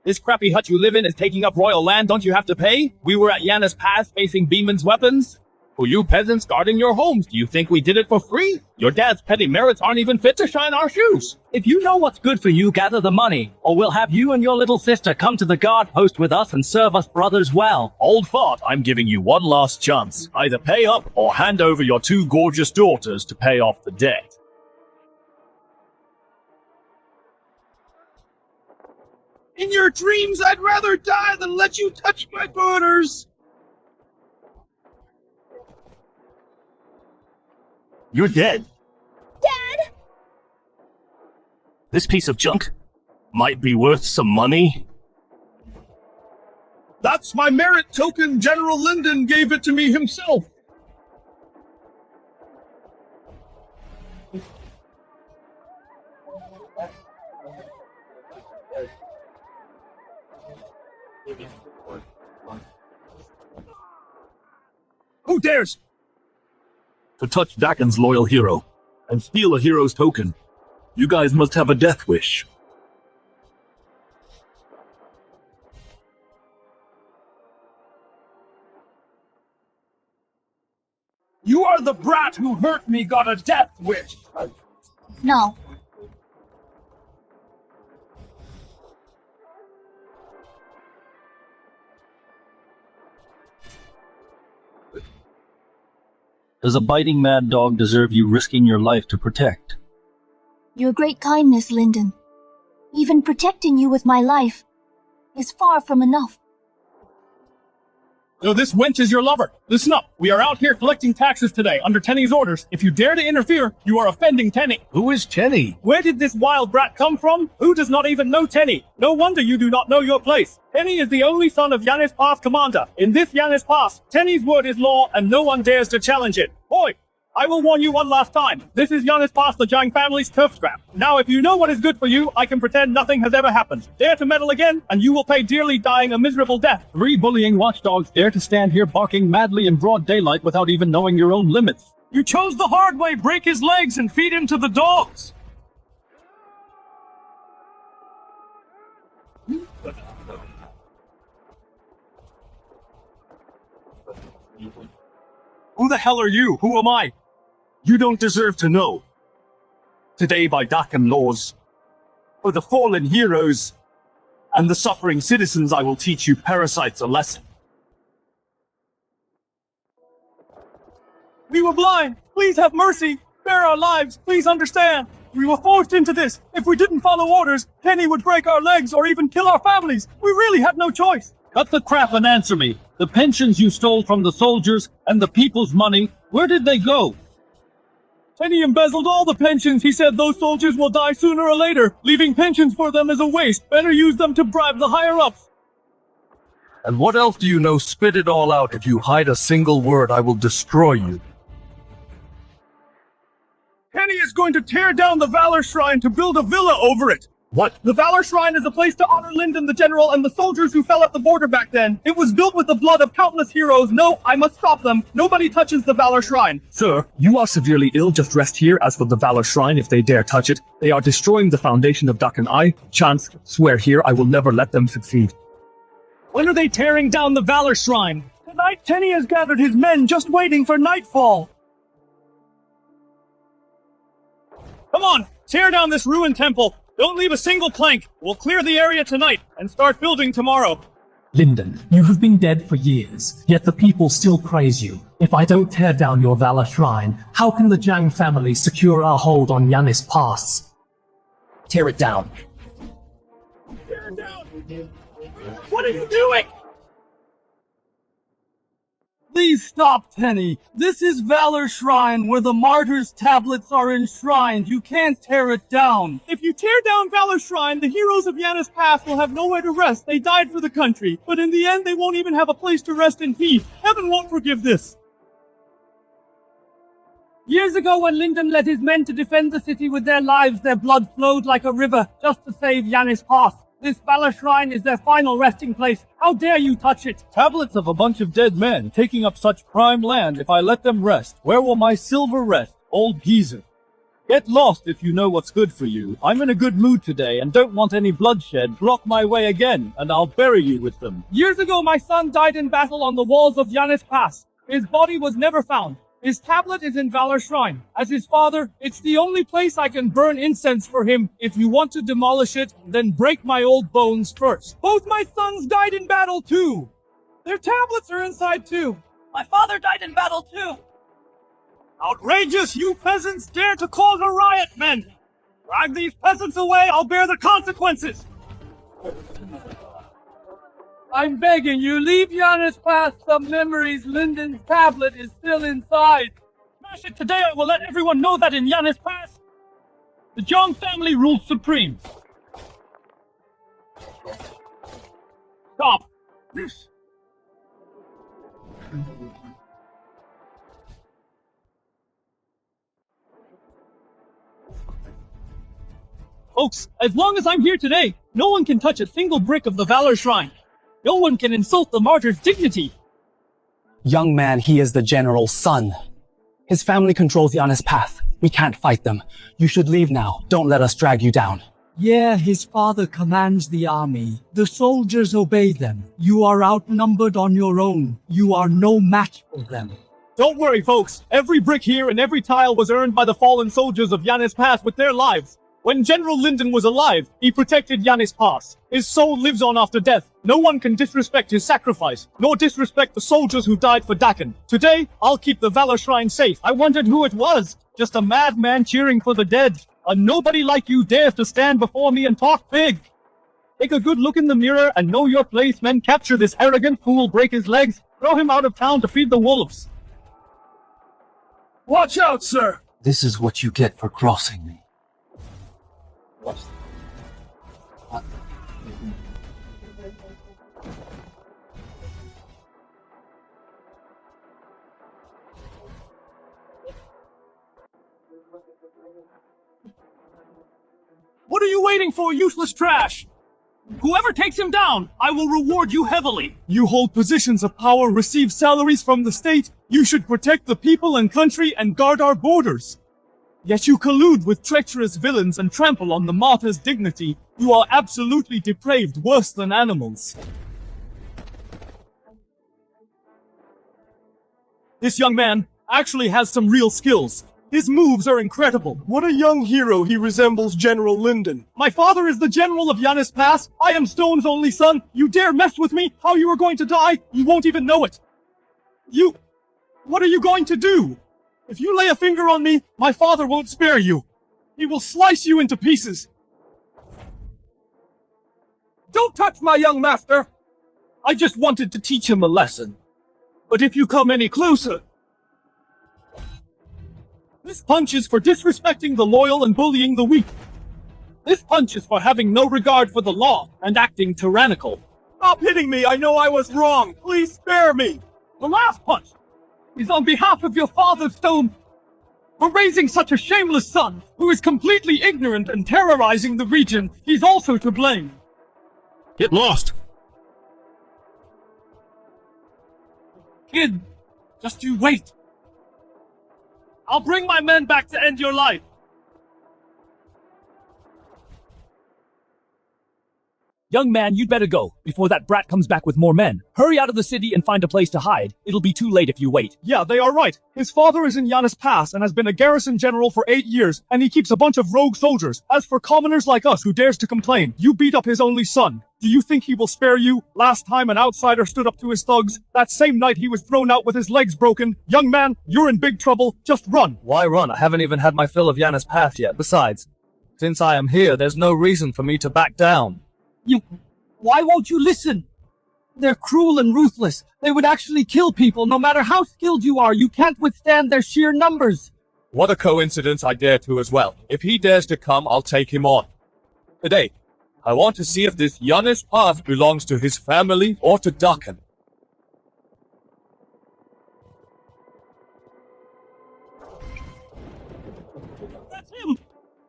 This crappy hut you live in is taking up royal land. Don't you have to pay? We were at Yanis Pass facing Beeman's weapons. For you peasants guarding your homes, do you think we did it for free? Your dad's petty merits aren't even fit to shine our shoes. If you know what's good for you, gather the money, or we'll have you and your little sister come to the guard post with us and serve us brothers well. Old fart, I'm giving you one last chance. Either pay up or hand over your 2 gorgeous daughters to pay off the debt. In your dreams, I'd rather die than let you touch my daughters. You're dead. Dad! This piece of junk might be worth some money. That's my merit token. General Lyndon gave it to me himself. Who dares to touch Dakin's loyal hero and steal a hero's token? You guys must have a death wish. You are the brat who hurt me, got a death wish. No. Does a biting mad dog deserve you risking your life to protect? Your great kindness, Lyndon. Even protecting you with my life is far from enough. So this wench is your lover. Listen up. We are out here collecting taxes today under Tenny's orders. If you dare to interfere, you are offending Tenny. Who is Tenny? Where did this wild brat come from? Who does not even know Tenny? No wonder you do not know your place. Tenny is the only son of Yanis Pass commander. In this Yanis Pass, Tenny's word is law and no one dares to challenge it. Boy, I will warn you one last time. This is Yanis Pass, the Jiang family's turf scrap. Now, if you know what is good for you, I can pretend nothing has ever happened. Dare to meddle again, and you will pay dearly, dying a miserable death. 3 bullying watchdogs dare to stand here barking madly in broad daylight without even knowing your own limits. You chose the hard way. Break his legs and feed him to the dogs. Who the hell are you? Who am I? You don't deserve to know. Today, by Dakin laws, for the fallen heroes and the suffering citizens, I will teach you parasites a lesson. We were blind. Please have mercy. Spare our lives. Please understand. We were forced into this. If we didn't follow orders, Tenny would break our legs or even kill our families. We really had no choice. Cut the crap and answer me. The pensions you stole from the soldiers and the people's money, where did they go? Tenny embezzled all the pensions. He said those soldiers will die sooner or later. Leaving pensions for them is a waste. Better use them to bribe the higher-ups. And what else do you know? Spit it all out. If you hide a single word, I will destroy you. Tenny is going to tear down the Valor Shrine to build a villa over it. What? The Valor Shrine is a place to honor Lyndon the General and the soldiers who fell at the border back then. It was built with the blood of countless heroes. No, I must stop them. Nobody touches the Valor Shrine. Sir, you are severely ill. Just rest here. As for the Valor Shrine, if they dare touch it, they are destroying the foundation of Dakin. I, Chance, swear here I will never let them succeed. When are they tearing down the Valor Shrine? Tonight, Tenny has gathered his men just waiting for nightfall. Come on, tear down this ruined temple. Don't leave a single plank. We'll clear the area tonight and start building tomorrow. Lyndon, you have been dead for years, yet the people still praise you. If I don't tear down your valor shrine, how can the Jiang family secure our hold on Yanis Pass? Tear it down. Tear it down! What are you doing? Please stop, Tenny. This is Valor Shrine, where the martyrs' tablets are enshrined. You can't tear it down. If you tear down Valor Shrine, the heroes of Yanis Pass will have nowhere to rest. They died for the country, but in the end they won't even have a place to rest in peace. Heaven won't forgive this. Years ago, when Lyndon led his men to defend the city with their lives, their blood flowed like a river just to save Yanis Pass. This Valor Shrine is their final resting place. How dare you touch it? Tablets of a bunch of dead men taking up such prime land. If I let them rest, where will my silver rest, old geezer? Get lost if you know what's good for you. I'm in a good mood today and don't want any bloodshed. Block my way again, and I'll bury you with them. Years ago, my son died in battle on the walls of Yanis Pass. His body was never found. His tablet is in Valor Shrine. As his father, it's the only place I can burn incense for him. If you want to demolish it, then break my old bones first. Both my sons died in battle too. Their tablets are inside too. My father died in battle too. Outrageous! You peasants dare to cause a riot, men! Drag these peasants away, I'll bear the consequences! I'm begging you, leave Yanis Pass some memories. Lyndon's tablet is still inside. Smash it today, I will let everyone know that in Yanis Pass, the Jiang family rules supreme. Stop! Folks, as long as I'm here today, no one can touch a single brick of the Valor Shrine. No one can insult the martyr's dignity. Young man, he is the general's son. His family controls Yanis Path. We can't fight them. You should leave now. Don't let us drag you down. Yeah, his father commands the army. The soldiers obey them. You are outnumbered on your own. You are no match for them. Don't worry, folks. Every brick here and every tile was earned by the fallen soldiers of Yanis Pass with their lives. When General Lyndon was alive, he protected Yanis Pass. His soul lives on after death. No one can disrespect his sacrifice, nor disrespect the soldiers who died for Dakin. Today, I'll keep the Valor Shrine safe. I wondered who it was. Just a madman cheering for the dead. A nobody like you dares to stand before me and talk big. Take a good look in the mirror and know your place, men. Capture this arrogant fool, break his legs, throw him out of town to feed the wolves. Watch out, sir! This is what you get for crossing me. What are you waiting for, useless trash? Whoever takes him down, I will reward you heavily. You hold positions of power, receive salaries from the state. You should protect the people and country and guard our borders. Yet you collude with treacherous villains and trample on the martyr's dignity. You are absolutely depraved, worse than animals. This young man actually has some real skills. His moves are incredible. What a young hero, he resembles General Lyndon. My father is the general of Yanis Pass. I am Stone's only son. You dare mess with me? How you are going to die? You won't even know it. What are you going to do? If you lay a finger on me, my father won't spare you. He will slice you into pieces. Don't touch my young master. I just wanted to teach him a lesson. But if you come any closer... This punch is for disrespecting the loyal and bullying the weak. This punch is for having no regard for the law and acting tyrannical. Stop hitting me, I know I was wrong. Please spare me. The last punch is on behalf of your father, Stone, for raising such a shameless son who is completely ignorant and terrorizing the region. He's also to blame. Get lost. Kid, just you wait. I'll bring my men back to end your life. Young man, you'd better go, before that brat comes back with more men. Hurry out of the city and find a place to hide. It'll be too late if you wait. Yeah, they are right. His father is in Yanis Pass and has been a garrison general for 8 years, and he keeps a bunch of rogue soldiers. As for commoners like us who dares to complain, you beat up his only son. Do you think he will spare you? Last time an outsider stood up to his thugs, that same night he was thrown out with his legs broken. Young man, you're in big trouble. Just run. Why run? I haven't even had my fill of Yanis Pass yet. Besides, since I am here, there's no reason for me to back down. Why won't you listen? They're cruel and ruthless. They would actually kill people no matter how skilled you are. You can't withstand their sheer numbers. What a coincidence, I dare to as well. If he dares to come, I'll take him on. Today, I want to see if this Yanis Pass belongs to his family or to Dakan. That's him!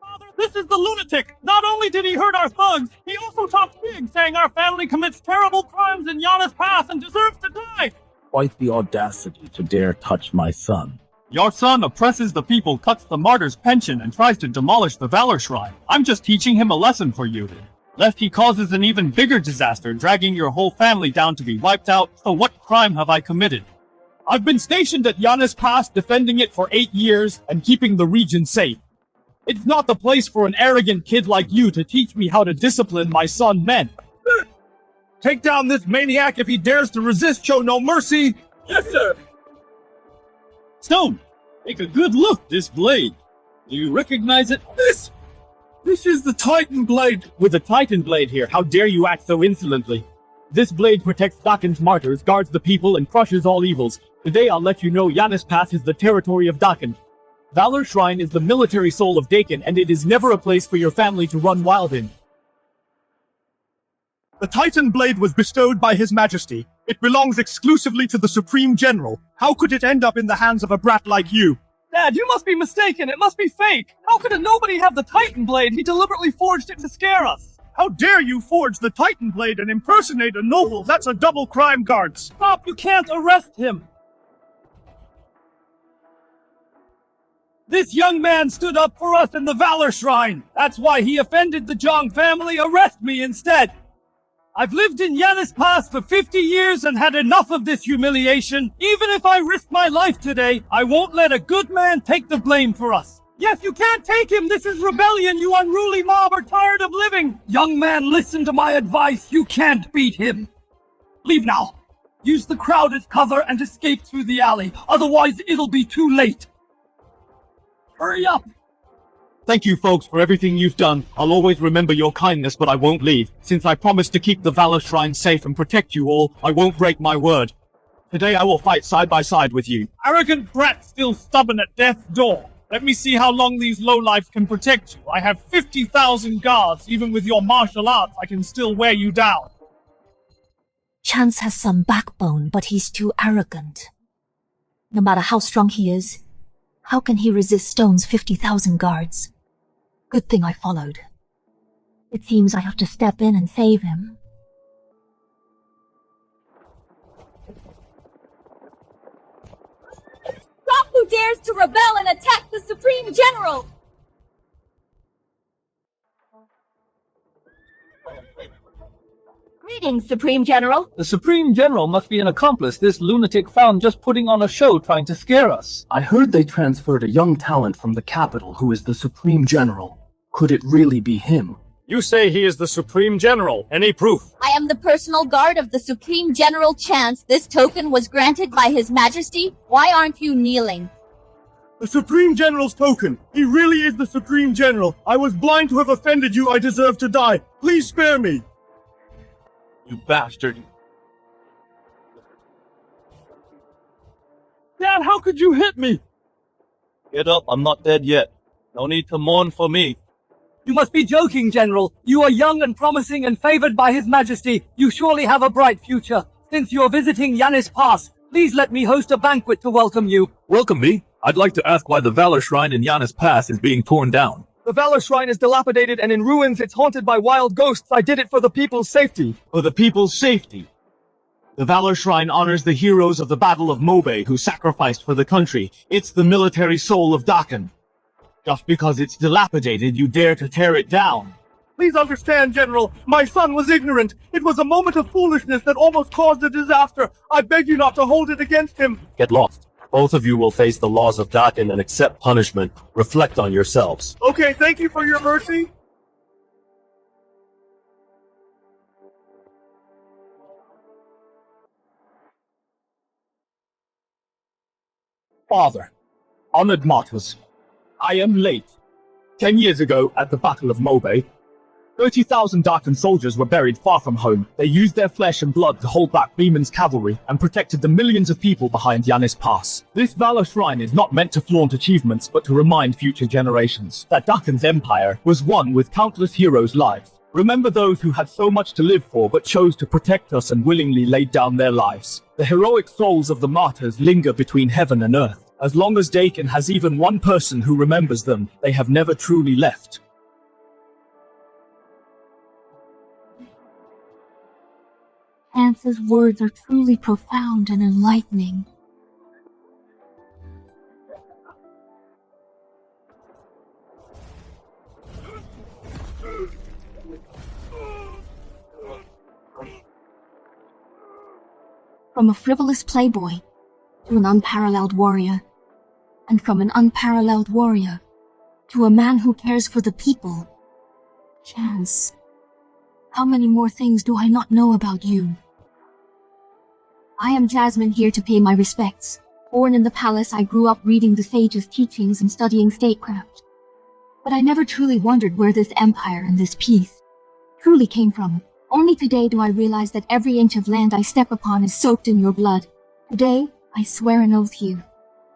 Father, this is the lunatic! Not only did he hurt our thugs, he also talked big, saying our family commits terrible crimes in Yanis Pass and deserves to die! Quite the audacity to dare touch my son. Your son oppresses the people, cuts the martyr's pension, and tries to demolish the Valor Shrine. I'm just teaching him a lesson for you. Lest he causes an even bigger disaster, dragging your whole family down to be wiped out. So what crime have I committed? I've been stationed at Yanis Pass, defending it for 8 years and keeping the region safe. It's not the place for an arrogant kid like you to teach me how to discipline my son men. Take down this maniac if he dares to resist, show no mercy. Yes, sir. Stone, take a good look, this blade. Do you recognize it? This is the Titan Blade. With the Titan Blade here, how dare you act so insolently? This blade protects Dakan's martyrs, guards the people, and crushes all evils. Today I'll let you know Yanis Pass is the territory of Dakan. Valor Shrine is the military soul of Dakan, and it is never a place for your family to run wild in. The Titan Blade was bestowed by His Majesty. It belongs exclusively to the Supreme General. How could it end up in the hands of a brat like you? Dad, you must be mistaken. It must be fake. How could a nobody have the Titan Blade? He deliberately forged it to scare us. How dare you forge the Titan Blade and impersonate a noble? That's a double crime, guards. Stop, you can't arrest him. This young man stood up for us in the Valor Shrine. That's why he offended the Zhang family. Arrest me instead. I've lived in Yanis Pass for 50 years and had enough of this humiliation. Even if I risk my life today, I won't let a good man take the blame for us. Yes, you can't take him. This is rebellion. You unruly mob are tired of living. Young man, listen to my advice. You can't beat him. Leave now. Use the crowd as cover and escape through the alley. Otherwise, it'll be too late. Hurry up. Thank you, folks, for everything you've done. I'll always remember your kindness, but I won't leave. Since I promised to keep the Valor Shrine safe and protect you all, I won't break my word. Today I will fight side by side with you. Arrogant brat still stubborn at death's door. Let me see how long these lowlifes can protect you. I have 50,000 guards. Even with your martial arts, I can still wear you down. Chance has some backbone, but he's too arrogant. No matter how strong he is, how can he resist Stone's 50,000 guards? Good thing I followed. It seems I have to step in and save him. Stop who dares to rebel and attack the Supreme General! Greetings, Supreme General. The Supreme General must be an accomplice this lunatic found just putting on a show trying to scare us. I heard they transferred a young talent from the capital who is the Supreme General. Could it really be him? You say he is the Supreme General. Any proof? I am the personal guard of the Supreme General Chance. This token was granted by His Majesty. Why aren't you kneeling? The Supreme General's token. He really is the Supreme General. I was blind to have offended you. I deserve to die. Please spare me. You bastard. Dad, how could you hit me? Get up, I'm not dead yet. No need to mourn for me. You must be joking, General. You are young and promising and favored by His Majesty. You surely have a bright future. Since you're visiting Yanis Pass, please let me host a banquet to welcome you. Welcome me? I'd like to ask why the Valor Shrine in Yanis Pass is being torn down. The Valor Shrine is dilapidated and in ruins. It's haunted by wild ghosts. I did it for the people's safety. For the people's safety. The Valor Shrine honors the heroes of the Battle of Mobe who sacrificed for the country. It's the military soul of Dakan. Just because it's dilapidated, you dare to tear it down. Please understand, General, my son was ignorant. It was a moment of foolishness that almost caused a disaster. I beg you not to hold it against him. Get lost. Both of you will face the laws of Dakin and accept punishment. Reflect on yourselves. Okay, thank you for your mercy. Father, honored martyrs, I am late. 10 years ago, at the Battle of Mobe, 30,000 Dakin soldiers were buried far from home. They used their flesh and blood to hold back Beeman's cavalry and protected the millions of people behind Yanis Pass. This Valor Shrine is not meant to flaunt achievements, but to remind future generations that Dakin's empire was won with countless heroes' lives. Remember those who had so much to live for but chose to protect us and willingly laid down their lives. The heroic souls of the martyrs linger between heaven and earth. As long as Dakin has even one person who remembers them, they have never truly left. Chance's words are truly profound and enlightening. From a frivolous playboy to an unparalleled warrior, and from an unparalleled warrior to a man who cares for the people. Chance, how many more things do I not know about you? I am Jasmine, here to pay my respects. Born in the palace, I grew up reading the sage's teachings and studying statecraft. But I never truly wondered where this empire and this peace truly came from. Only today do I realize that every inch of land I step upon is soaked in your blood. Today, I swear an oath here.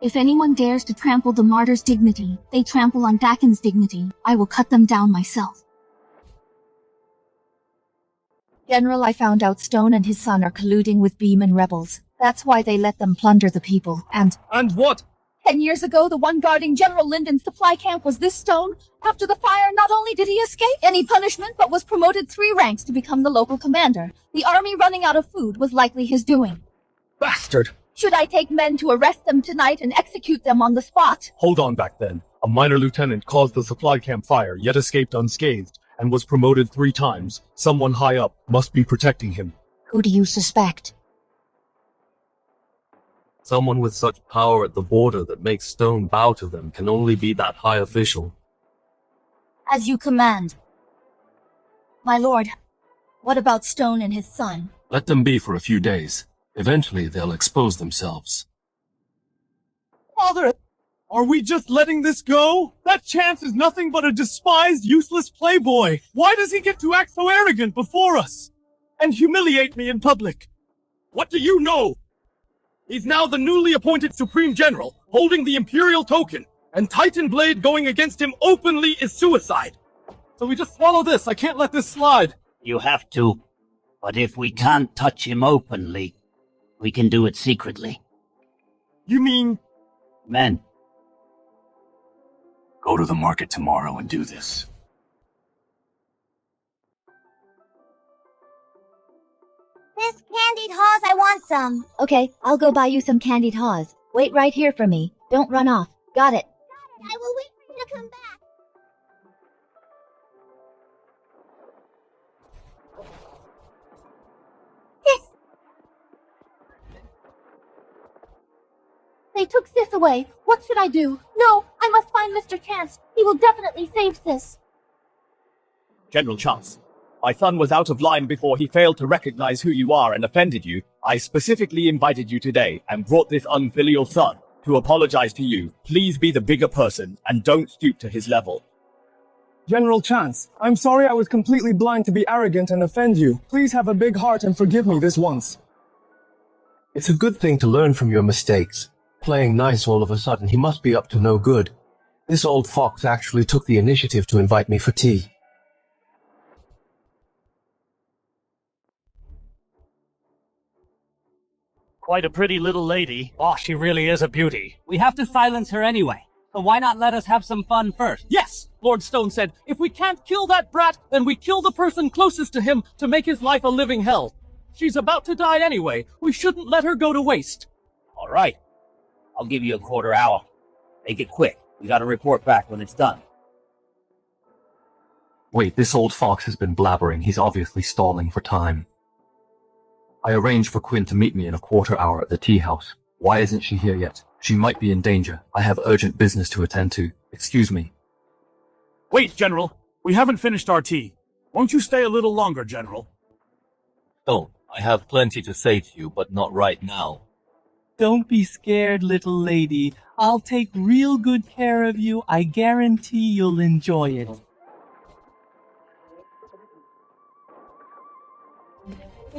If anyone dares to trample the martyr's dignity, they trample on Dakin's dignity. I will cut them down myself. General, I found out Stone and his son are colluding with Beeman rebels. That's why they let them plunder the people, and— And what? 10 years ago, the one guarding General Lyndon's supply camp was this Stone. After the fire, not only did he escape any punishment, but was promoted 3 ranks to become the local commander. The army running out of food was likely his doing. Bastard! Should I take men to arrest them tonight and execute them on the spot? Hold on back then. A minor lieutenant caused the supply camp fire, yet escaped unscathed, and was promoted 3 times. Someone high up must be protecting him. Who do you suspect? Someone with such power at the border that makes Stone bow to them can only be that high official. As you command. My lord, what about Stone and his son? Let them be for a few days. Eventually they'll expose themselves. Father, are we just letting this go? That Chance is nothing but a despised, useless playboy. Why does he get to act so arrogant before us? And humiliate me in public? What do you know? He's now the newly appointed Supreme General, holding the Imperial token, and Titan Blade going against him openly is suicide. So we just swallow this. I can't let this slide. You have to. But if we can't touch him openly, we can do it secretly. You mean? Men. Go to the market tomorrow and do this. This candied haws, I want some. Okay, I'll go buy you some candied haws. Wait right here for me. Don't run off. Got it. I will wait for you to come back. They took Sis away. What should I do? No, I must find Mr. Chance. He will definitely save Sis. General Chance, my son was out of line before he failed to recognize who you are and offended you. I specifically invited you today and brought this unfilial son to apologize to you. Please be the bigger person and don't stoop to his level. General Chance, I'm sorry I was completely blind to be arrogant and offend you. Please have a big heart and forgive me this once. It's a good thing to learn from your mistakes. Playing nice all of a sudden, he must be up to no good. This old fox actually took the initiative to invite me for tea. Quite a pretty little lady. Oh, she really is a beauty. We have to silence her anyway, so why not let us have some fun first? Yes! Lord Stone said, if we can't kill that brat, then we kill the person closest to him to make his life a living hell. She's about to die anyway. We shouldn't let her go to waste. All right. I'll give you a quarter hour. Make it quick. We gotta report back when it's done. Wait, this old fox has been blabbering. He's obviously stalling for time. I arranged for Quinn to meet me in a quarter hour at the tea house. Why isn't she here yet? She might be in danger. I have urgent business to attend to. Excuse me. Wait, General. We haven't finished our tea. Won't you stay a little longer, General? Don't. I have plenty to say to you, but not right now. Don't be scared, little lady. I'll take real good care of you. I guarantee you'll enjoy it.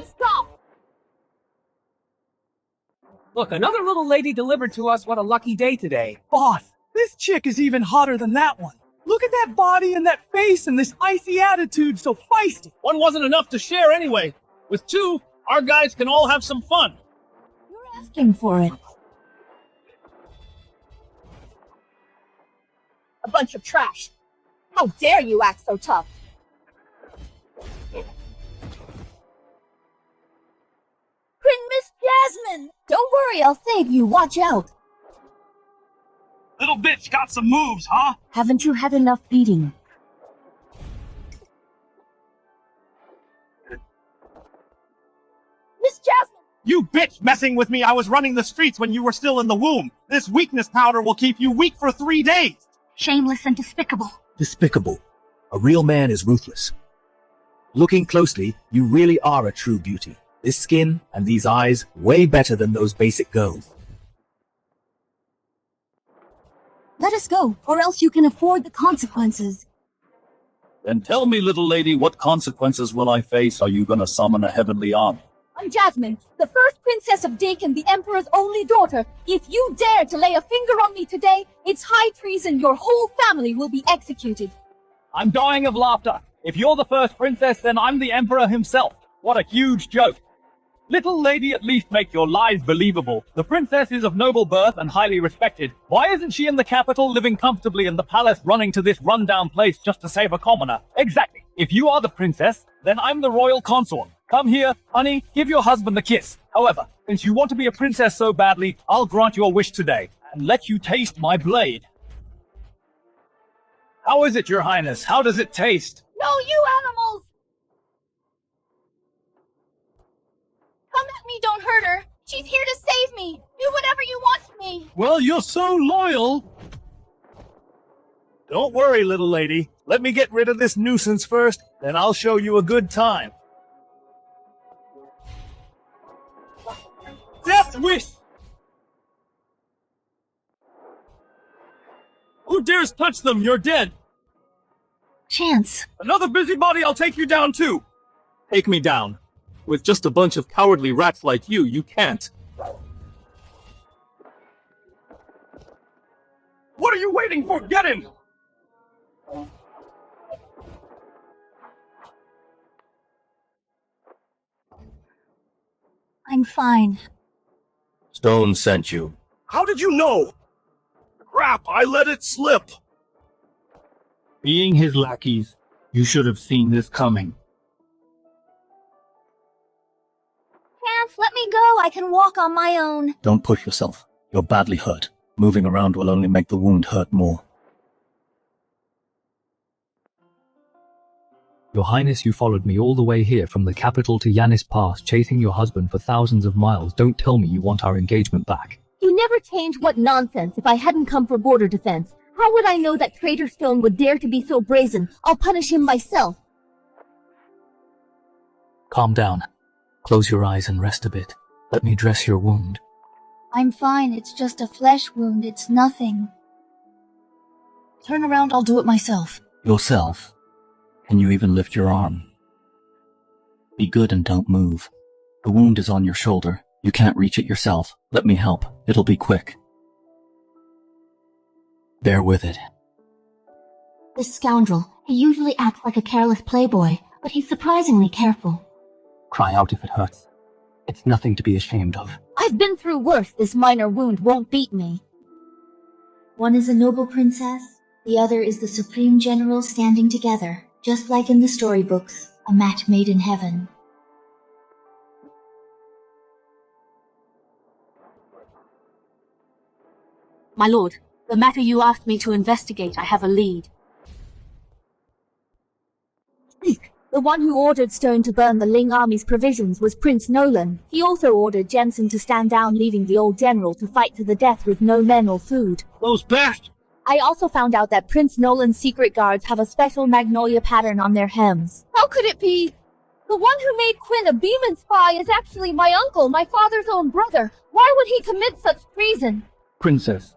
Stop! Look, another little lady delivered to us. What a lucky day today. Boss, this chick is even hotter than that one. Look at that body and that face and this icy attitude, so feisty. One wasn't enough to share anyway. With two, our guys can all have some fun. You're asking for it. A bunch of trash. How dare you act so tough? Miss Jasmine! Don't worry, I'll save you. Watch out. Little bitch got some moves, huh? Haven't you had enough beating? Miss Jasmine! You bitch messing with me! I was running the streets when you were still in the womb! This weakness powder will keep you weak for 3 days! Shameless and despicable. Despicable. A real man is ruthless. Looking closely, you really are a true beauty. This skin and these eyes, way better than those basic girls. Let us go, or else you can afford the consequences. Then tell me, little lady, what consequences will I face? Are you gonna summon a heavenly army? I'm Jasmine, the first princess of Dakin, the Emperor's only daughter. If you dare to lay a finger on me today, it's high treason. Your whole family will be executed. I'm dying of laughter. If you're the first princess, then I'm the Emperor himself. What a huge joke. Little lady, at least make your lies believable. The princess is of noble birth and highly respected. Why isn't she in the capital, living comfortably in the palace, running to this rundown place just to save a commoner? Exactly. If you are the princess, then I'm the royal consort. Come here, honey, give your husband a kiss. However, since you want to be a princess so badly, I'll grant your wish today, and let you taste my blade. How is it, your highness? How does it taste? No, you animals! Come at me, don't hurt her. She's here to save me. Do whatever you want to me. Well, you're so loyal. Don't worry, little lady. Let me get rid of this nuisance first, then I'll show you a good time. Death wish! Who dares touch them? You're dead. Chance. Another busybody, I'll take you down too. Take me down. With just a bunch of cowardly rats like you, you can't. What are you waiting for? Get him! I'm fine. Stone sent you. How did you know? Crap, I let it slip. Being his lackeys, you should have seen this coming. Chance, let me go. I can walk on my own. Don't push yourself. You're badly hurt. Moving around will only make the wound hurt more. Your Highness, you followed me all the way here from the capital to Yanis Pass, chasing your husband for thousands of miles. Don't tell me you want our engagement back. You never change. What nonsense. If I hadn't come for border defense, how would I know that traitor Stone would dare to be so brazen? I'll punish him myself. Calm down. Close your eyes and rest a bit. Let me dress your wound. I'm fine. It's just a flesh wound. It's nothing. Turn around, I'll do it myself. Yourself? Can you even lift your arm? Be good and don't move. The wound is on your shoulder. You can't reach it yourself. Let me help. It'll be quick. Bear with it. This scoundrel, he usually acts like a careless playboy, but he's surprisingly careful. Cry out if it hurts. It's nothing to be ashamed of. I've been through worse. This minor wound won't beat me. One is a noble princess, the other is the supreme general standing together, just like in the storybooks, a match made in heaven. My lord, the matter you asked me to investigate, I have a lead. The one who ordered Stone to burn the Ling army's provisions was Prince Nolan. He also ordered Jensen to stand down, leaving the old general to fight to the death with no men or food. Those bastards! I also found out that Prince Nolan's secret guards have a special magnolia pattern on their hems. How could it be? The one who made Quinn a Beeman spy is actually my uncle, my father's own brother. Why would he commit such treason? Princess,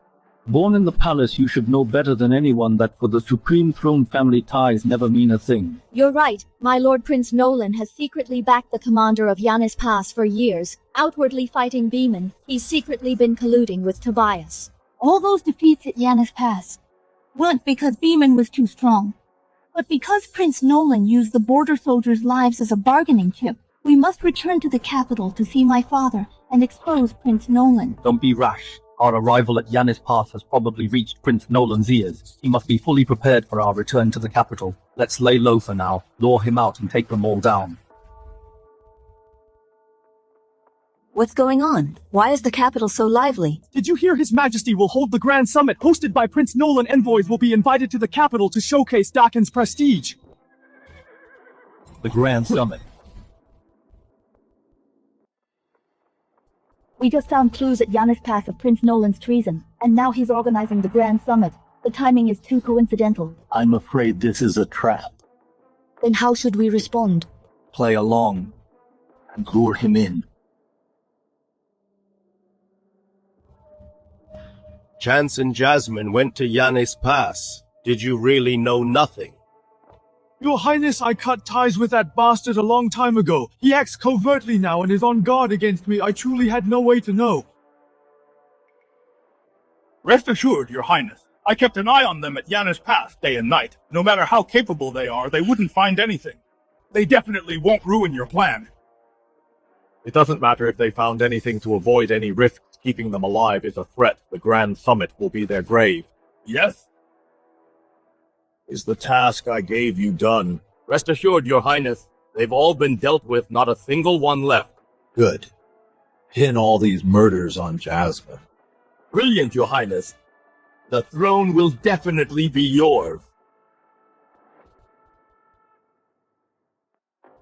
born in the palace, you should know better than anyone that for the supreme throne family ties never mean a thing. You're right. My Lord Prince Nolan has secretly backed the commander of Yanis Pass for years, outwardly fighting Beeman. He's secretly been colluding with Tobias. All those defeats at Yanis Pass weren't because Beeman was too strong, but because Prince Nolan used the border soldiers' lives as a bargaining chip. We must return to the capital to see my father and expose Prince Nolan. Don't be rash. Our arrival at Yanis Pass has probably reached Prince Nolan's ears. He must be fully prepared for our return to the capital. Let's lay low for now, lure him out and take them all down. What's going on? Why is the capital so lively? Did you hear His Majesty will hold the Grand Summit hosted by Prince Nolan? Envoys will be invited to the capital to showcase Dakin's prestige. The Grand Summit. We just found clues at Yanis Pass of Prince Nolan's treason, and now he's organizing the Grand Summit. The timing is too coincidental. I'm afraid this is a trap. Then how should we respond? Play along and lure him in. Chance and Jasmine went to Yanis Pass. Did you really know nothing? Your Highness, I cut ties with that bastard a long time ago. He acts covertly now and is on guard against me. I truly had no way to know. Rest assured, Your Highness, I kept an eye on them at Yanis Pass day and night. No matter how capable they are, they wouldn't find anything. They definitely won't ruin your plan. It doesn't matter if they found anything to avoid any risks. Keeping them alive is a threat. The Grand Summit will be their grave. Yes? Is the task I gave you done? Rest assured, Your Highness, they've all been dealt with, not a single one left. Good. Pin all these murders on Jasmine. Brilliant, Your Highness. The throne will definitely be yours.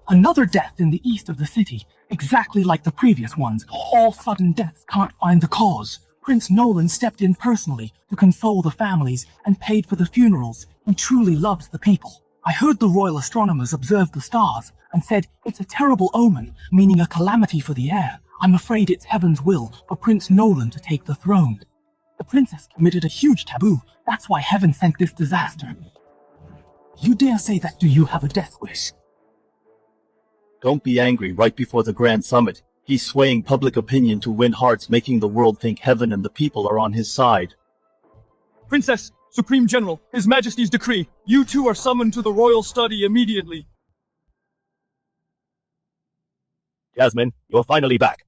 Another death in the east of the city, exactly like the previous ones. All sudden deaths can't find the cause. Prince Nolan stepped in personally to console the families and paid for the funerals. He truly loves the people. I heard the royal astronomers observed the stars and said it's a terrible omen, meaning a calamity for the heir. I'm afraid it's heaven's will for Prince Nolan to take the throne. The princess committed a huge taboo. That's why heaven sent this disaster. You dare say that? Do you have a death wish? Don't be angry right before the Grand Summit. He's swaying public opinion to win hearts, making the world think heaven and the people are on his side. Princess, Supreme General, His Majesty's decree. You two are summoned to the royal study immediately. Jasmine, you're finally back.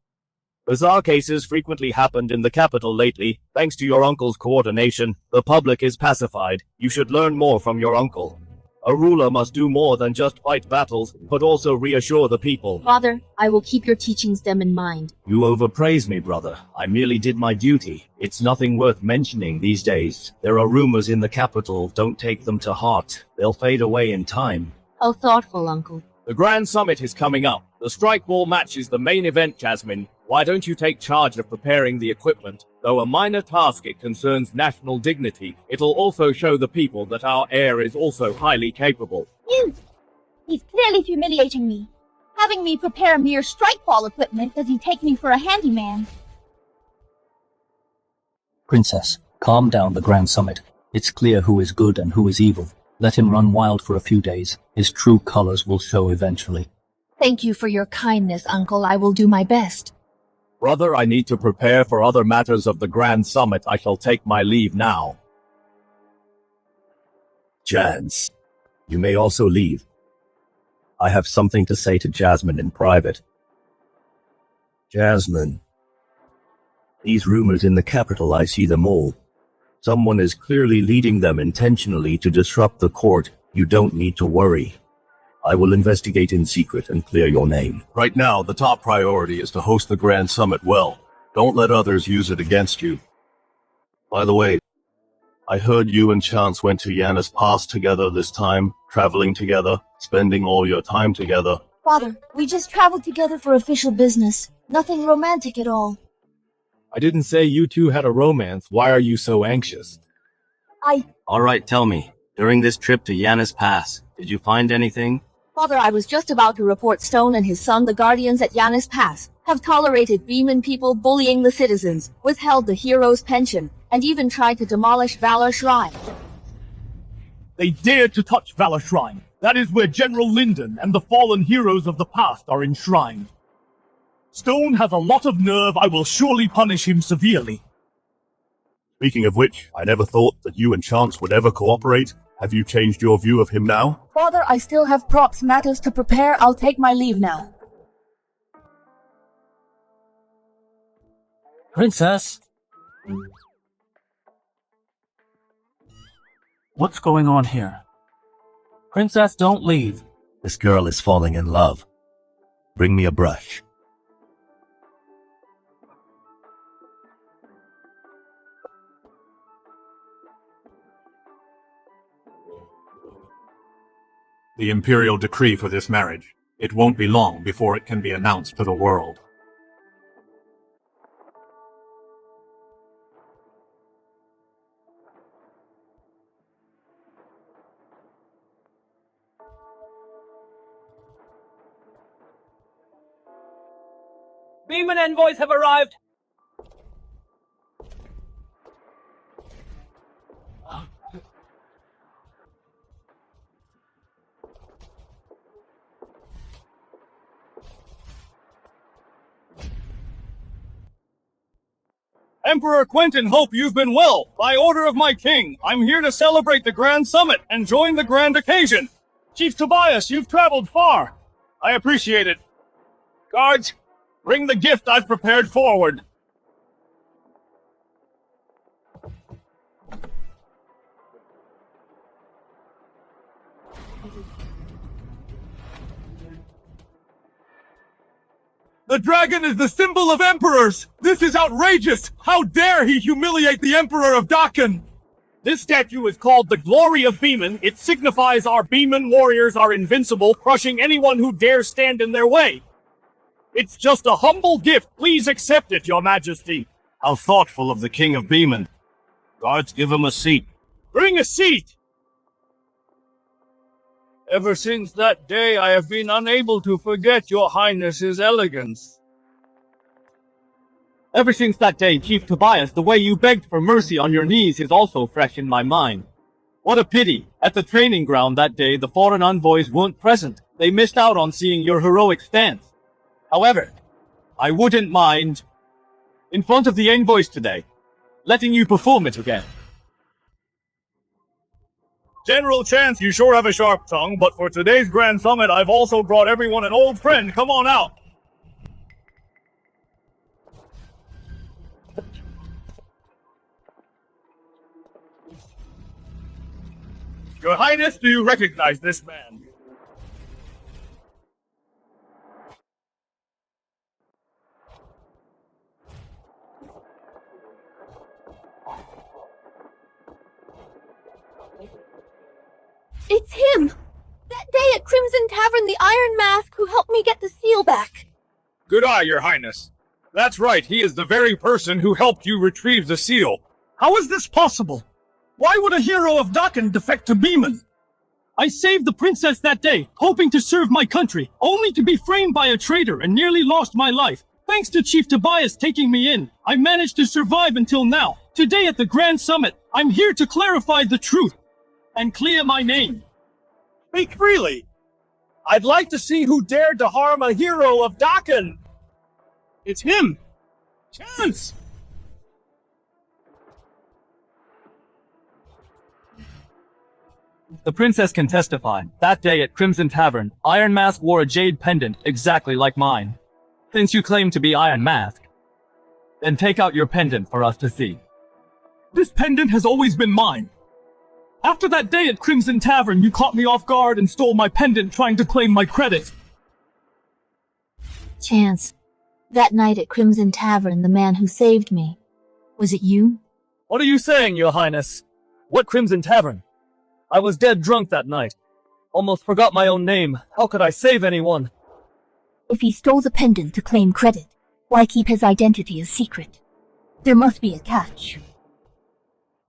Bizarre cases frequently happened in the capital lately. Thanks to your uncle's coordination, the public is pacified. You should learn more from your uncle. A ruler must do more than just fight battles, but also reassure the people. Father, I will keep your teachings them in mind. You overpraise me, brother. I merely did my duty. It's nothing worth mentioning these days. There are rumors in the capital. Don't take them to heart. They'll fade away in time. How thoughtful, Uncle. The Grand Summit is coming up. The strike ball match is the main event, Jasmine. Why don't you take charge of preparing the equipment? Though a minor task, it concerns national dignity. It'll also show the people that our heir is also highly capable. He's clearly humiliating me. Having me prepare mere strike ball equipment, does he take me for a handyman? Princess, calm down the Grand Summit. It's clear who is good and who is evil. Let him run wild for a few days. His true colors will show eventually. Thank you for your kindness, Uncle. I will do my best. Brother, I need to prepare for other matters of the Grand Summit. I shall take my leave now. Jans, you may also leave. I have something to say to Jasmine in private. Jasmine, these rumors in the capital, I see them all. Someone is clearly leading them intentionally to disrupt the court. You don't need to worry. I will investigate in secret and clear your name. Right now, the top priority is to host the Grand Summit well. Don't let others use it against you. By the way, I heard you and Chance went to Yanis Pass together this time, traveling together, spending all your time together. Father, we just traveled together for official business. Nothing romantic at all. I didn't say you two had a romance. Why are you so anxious? Alright, tell me. During this trip to Yanis Pass, did you find anything? Father, I was just about to report Stone and his son, the Guardians at Yanis Pass, have tolerated Beeman people bullying the citizens, withheld the hero's pension, and even tried to demolish Valor Shrine. They dared to touch Valor Shrine. That is where General Lyndon and the fallen heroes of the past are enshrined. Stone has a lot of nerve. I will surely punish him severely. Speaking of which, I never thought that you and Chance would ever cooperate. Have you changed your view of him now? Father, I still have props matters to prepare. I'll take my leave now. Princess? What's going on here? Princess, don't leave. This girl is falling in love. Bring me a brush. The imperial decree for this marriage. It won't be long before it can be announced to the world. Beeman envoys have arrived! Emperor Quentin, hope you've been well. By order of my king, I'm here to celebrate the Grand Summit and join the grand occasion. Chief Tobias, you've traveled far. I appreciate it. Guards, bring the gift I've prepared forward. The dragon is the symbol of emperors! This is outrageous! How dare he humiliate the Emperor of Dakan! This statue is called the Glory of Beeman. It signifies our Beeman warriors are invincible, crushing anyone who dares stand in their way. It's just a humble gift. Please accept it, Your Majesty. How thoughtful of the King of Beeman. Guards, give him a seat. Bring a seat! Ever since that day, I have been unable to forget Your Highness's elegance. Ever since that day, Chief Tobias, the way you begged for mercy on your knees is also fresh in my mind. What a pity. At the training ground that day, the foreign envoys weren't present. They missed out on seeing your heroic stance. However, I wouldn't mind, in front of the envoys today, letting you perform it again. General Chance, you sure have a sharp tongue, but for today's Grand Summit, I've also brought everyone an old friend. Come on out. Your Highness, do you recognize this man? It's him! That day at Crimson Tavern, the Iron Mask who helped me get the seal back. Good eye, Your Highness. That's right, he is the very person who helped you retrieve the seal. How is this possible? Why would a hero of Dakan defect to Beeman? I saved the princess that day, hoping to serve my country, only to be framed by a traitor and nearly lost my life. Thanks to Chief Tobias taking me in, I managed to survive until now. Today at the Grand Summit, I'm here to clarify the truth and clear my name. Speak freely. I'd like to see who dared to harm a hero of Dakan. It's him. Chance. The princess can testify. That day at Crimson Tavern, Iron Mask wore a jade pendant exactly like mine. Since you claim to be Iron Mask, then take out your pendant for us to see. This pendant has always been mine. After that day at Crimson Tavern, you caught me off guard and stole my pendant trying to claim my credit. Chance, that night at Crimson Tavern, the man who saved me, was it you? What are you saying, Your Highness? What Crimson Tavern? I was dead drunk that night. Almost forgot my own name. How could I save anyone? If he stole the pendant to claim credit, why keep his identity a secret? There must be a catch.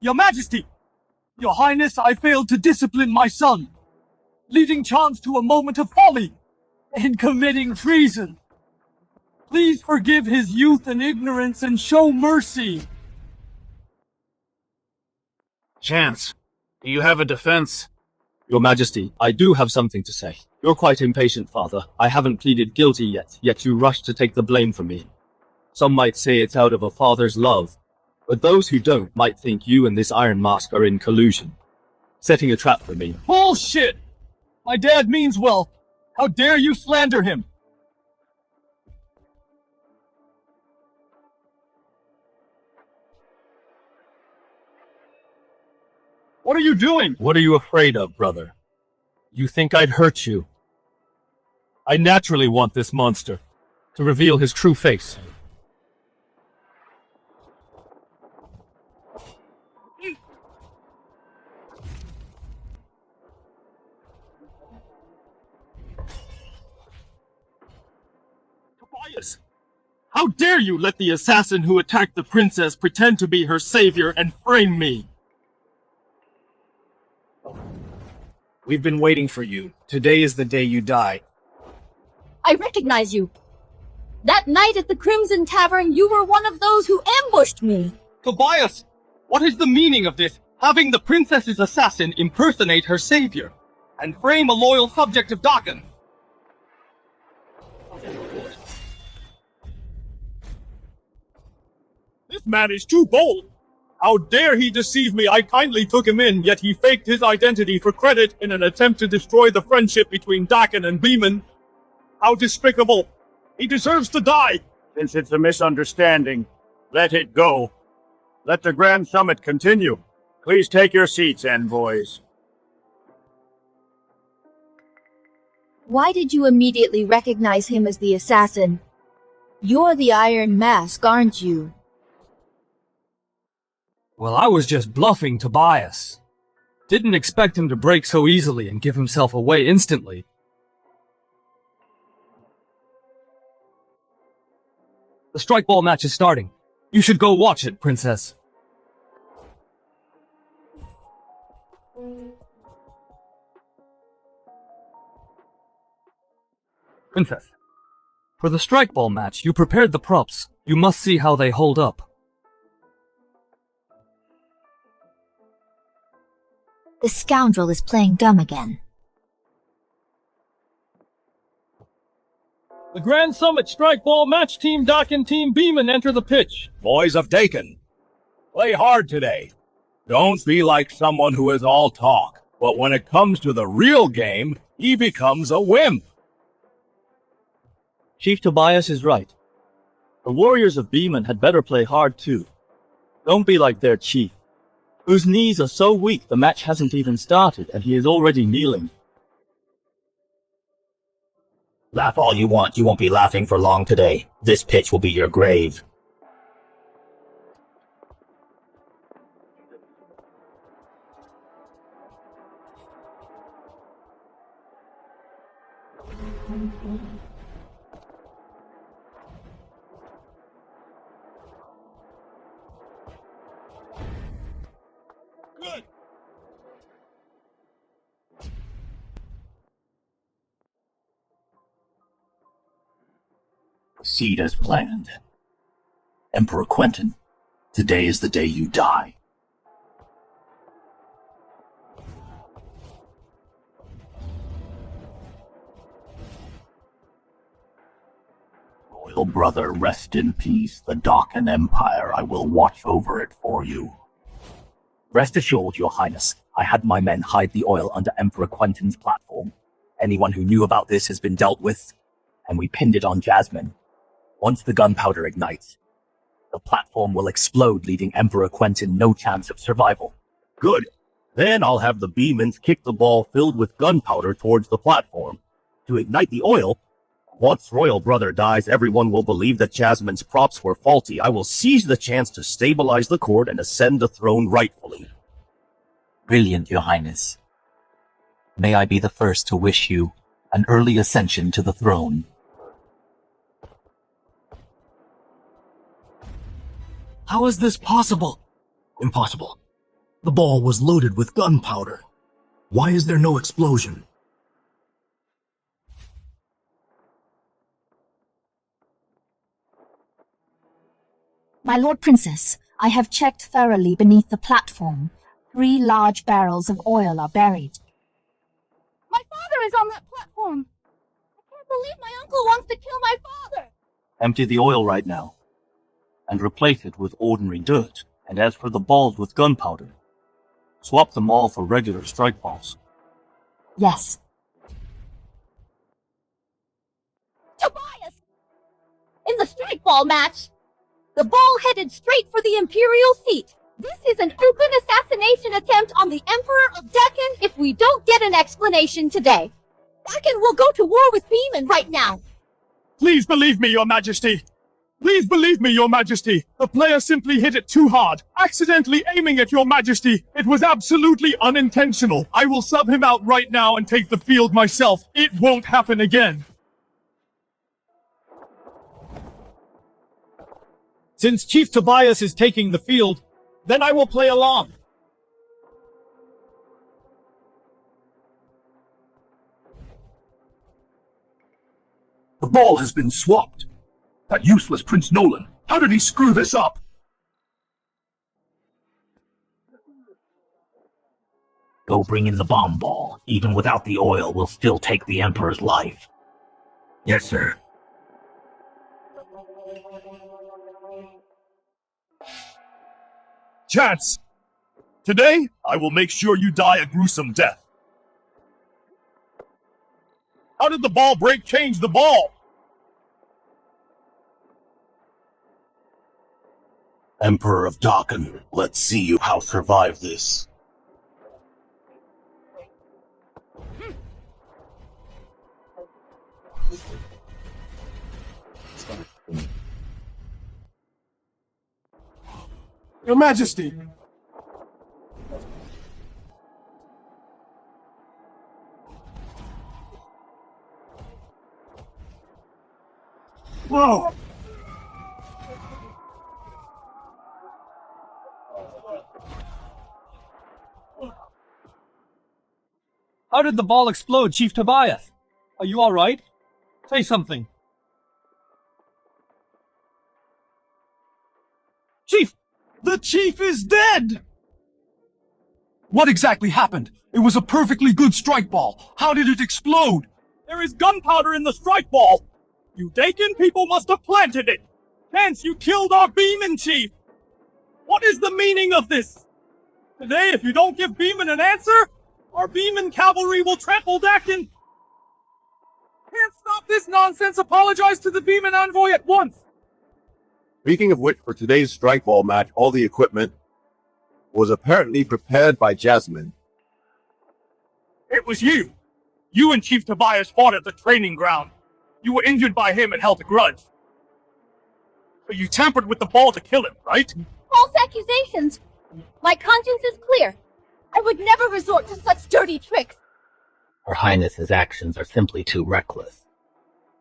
Your Majesty! Your Highness, I failed to discipline my son, leading Chance to a moment of folly and committing treason. Please forgive his youth and ignorance and show mercy. Chance, do you have a defense? Your Majesty, I do have something to say. You're quite impatient, Father. I haven't pleaded guilty yet you rush to take the blame from me. Some might say it's out of a father's love, but those who don't might think you and this Iron Mask are in collusion, setting a trap for me. Bullshit! My dad means well. How dare you slander him? What are you doing? What are you afraid of, brother? You think I'd hurt you? I naturally want this monster to reveal his true face. Tobias! How dare you let the assassin who attacked the princess pretend to be her savior and frame me? We've been waiting for you. Today is the day you die. I recognize you. That night at the Crimson Tavern, you were one of those who ambushed me. Tobias! What is the meaning of this? Having the princess's assassin impersonate her savior and frame a loyal subject of Dakin? This man is too bold. How dare he deceive me? I kindly took him in, yet he faked his identity for credit in an attempt to destroy the friendship between Dakin and Beeman. How despicable. He deserves to die. Since it's a misunderstanding, let it go. Let the Grand Summit continue. Please take your seats, envoys. Why did you immediately recognize him as the assassin? You're the Iron Mask, aren't you? Well, I was just bluffing Tobias. Didn't expect him to break so easily and give himself away instantly. The strike ball match is starting. You should go watch it, Princess. Princess, for the strike ball match, you prepared the props. You must see how they hold up. The scoundrel is playing dumb again. The Grand Summit Strike Ball Match Team Dock and Team Beeman enter the pitch. Boys of Dakin, play hard today. Don't be like someone who is all talk, but when it comes to the real game, he becomes a wimp. Chief Tobias is right. The warriors of Beeman had better play hard too. Don't be like their chief, whose knees are so weak the match hasn't even started and he is already kneeling. Laugh all you want, you won't be laughing for long today. This pitch will be your grave. Good. Proceed as planned. Emperor Quentin, today is the day you die. Royal brother, rest in peace. The Dakin Empire, I will watch over it for you. Rest assured, Your Highness, I had my men hide the oil under Emperor Quentin's platform. Anyone who knew about this has been dealt with, and we pinned it on Jasmine. Once the gunpowder ignites, the platform will explode, leaving Emperor Quentin no chance of survival. Good. Then I'll have the Beemans kick the ball filled with gunpowder towards the platform. To ignite the oil, once Royal Brother dies, everyone will believe that Jasmine's props were faulty. I will seize the chance to stabilize the court and ascend the throne rightfully. Brilliant, Your Highness. May I be the first to wish you an early ascension to the throne. How is this possible? Impossible. The ball was loaded with gunpowder. Why is there no explosion? My Lord Princess, I have checked thoroughly beneath the platform. 3 large barrels of oil are buried. My father is on that platform. I can't believe my uncle wants to kill my father. Empty the oil right now, and replace it with ordinary dirt. And as for the balls with gunpowder, swap them all for regular strike balls. Yes. Tobias! In the strike ball match, the ball headed straight for the Imperial seat. This is an open assassination attempt on the Emperor of Dakin if we don't get an explanation today. Dakin will go to war with Beeman right now. Please believe me, Your Majesty. Please believe me, Your Majesty. The player simply hit it too hard, accidentally aiming at Your Majesty. It was absolutely unintentional. I will sub him out right now and take the field myself. It won't happen again. Since Chief Tobias is taking the field, then I will play along. The ball has been swapped. That useless Prince Nolan. How did he screw this up? Go bring in the bomb ball. Even without the oil, we'll still take the Emperor's life. Yes, sir. Chance! Today, I will make sure you die a gruesome death. How did the ball break change the ball? Emperor of Dakin, let's see you how survive this. Your Majesty! Whoa! How did the ball explode, Chief Tobias? Are you alright? Say something. Chief! The Chief is dead! What exactly happened? It was a perfectly good strike ball. How did it explode? There is gunpowder in the strike ball! You Dakin people must have planted it! Chance, you killed our Beeman Chief! What is the meaning of this? Today, if you don't give Beeman an answer, our Beeman cavalry will trample Dakin! Can't stop this nonsense! Apologize to the Beeman envoy at once! Speaking of which, for today's strike ball match, all the equipment was apparently prepared by Jasmine. It was you! You and Chief Tobias fought at the training ground. You were injured by him and held a grudge. So you tampered with the ball to kill him, right? False accusations! My conscience is clear. I would never resort to such dirty tricks. Her Highness's actions are simply too reckless.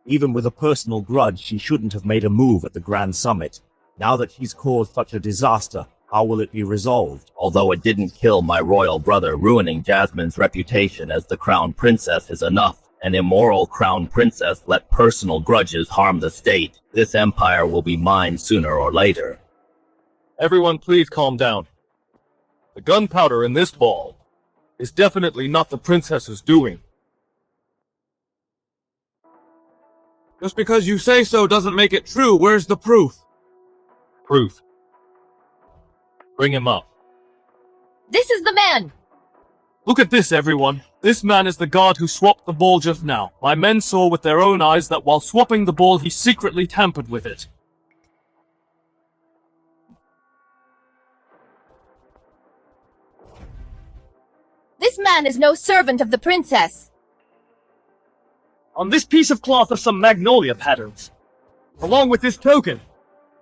Even with a personal grudge, she shouldn't have made a move at the Grand Summit. Now that she's caused such a disaster, how will it be resolved? Although it didn't kill my royal brother, ruining Jasmine's reputation as the crown princess is enough. An immoral crown princess let personal grudges harm the state. This empire will be mine sooner or later. Everyone please calm down. The gunpowder in this ball is definitely not the princess's doing. Just because you say so doesn't make it true. Where's the proof? Proof. Bring him up. This is the man! Look at this, everyone. This man is the guard who swapped the ball just now. My men saw with their own eyes that while swapping the ball, he secretly tampered with it. This man is no servant of the princess. On this piece of cloth are some magnolia patterns, along with this token.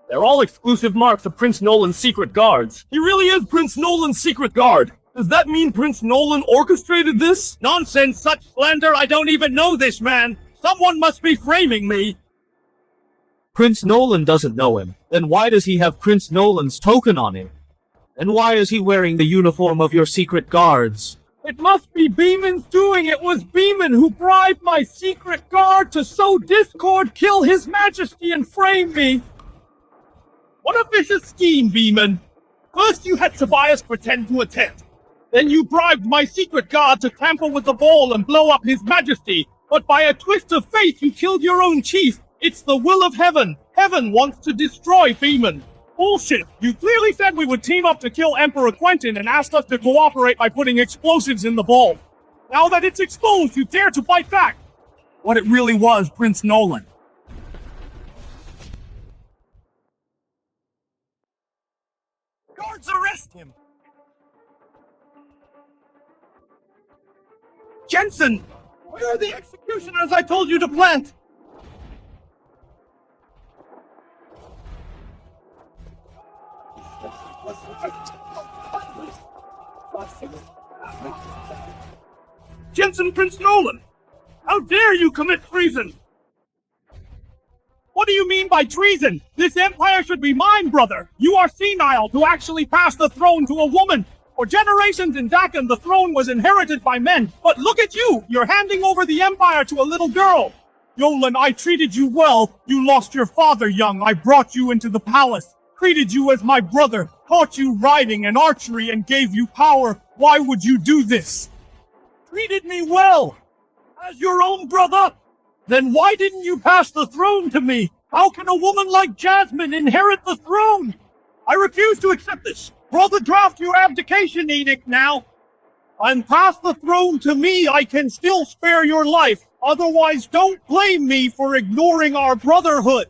They're all exclusive marks of Prince Nolan's secret guards. He really is Prince Nolan's secret guard! Does that mean Prince Nolan orchestrated this? Nonsense, such slander, I don't even know this man! Someone must be framing me! Prince Nolan doesn't know him. Then why does he have Prince Nolan's token on him? And why is he wearing the uniform of your secret guards? It must be Beeman's doing! It was Beeman who bribed my secret guard to sow discord, kill his majesty, and frame me! What a vicious scheme, Beeman! First you had Tobias pretend to attend. Then you bribed my secret guard to tamper with the ball and blow up his majesty. But by a twist of fate you killed your own chief. It's the will of heaven. Heaven wants to destroy Beeman. Bullshit! You clearly said we would team up to kill Emperor Quentin and asked us to cooperate by putting explosives in the ball. Now that it's exposed, you dare to fight back! What it really was, Prince Nolan. Guards, arrest him! Jensen! Where are the executioners I told you to plant? Jensen, Prince Nolan! How dare you commit treason! What do you mean by treason? This empire should be mine, brother! You are senile to actually pass the throne to a woman! For generations in Dakan, the throne was inherited by men, but look at you! You're handing over the empire to a little girl! Yolan, I treated you well. You lost your father young. I brought you into the palace, treated you as my brother, taught you riding and archery, and gave you power. Why would you do this? Treated me well! As your own brother! Then why didn't you pass the throne to me? How can a woman like Jasmine inherit the throne? I refuse to accept this. Brother, draft your abdication edict now. And pass the throne to me. I can still spare your life. Otherwise, don't blame me for ignoring our brotherhood.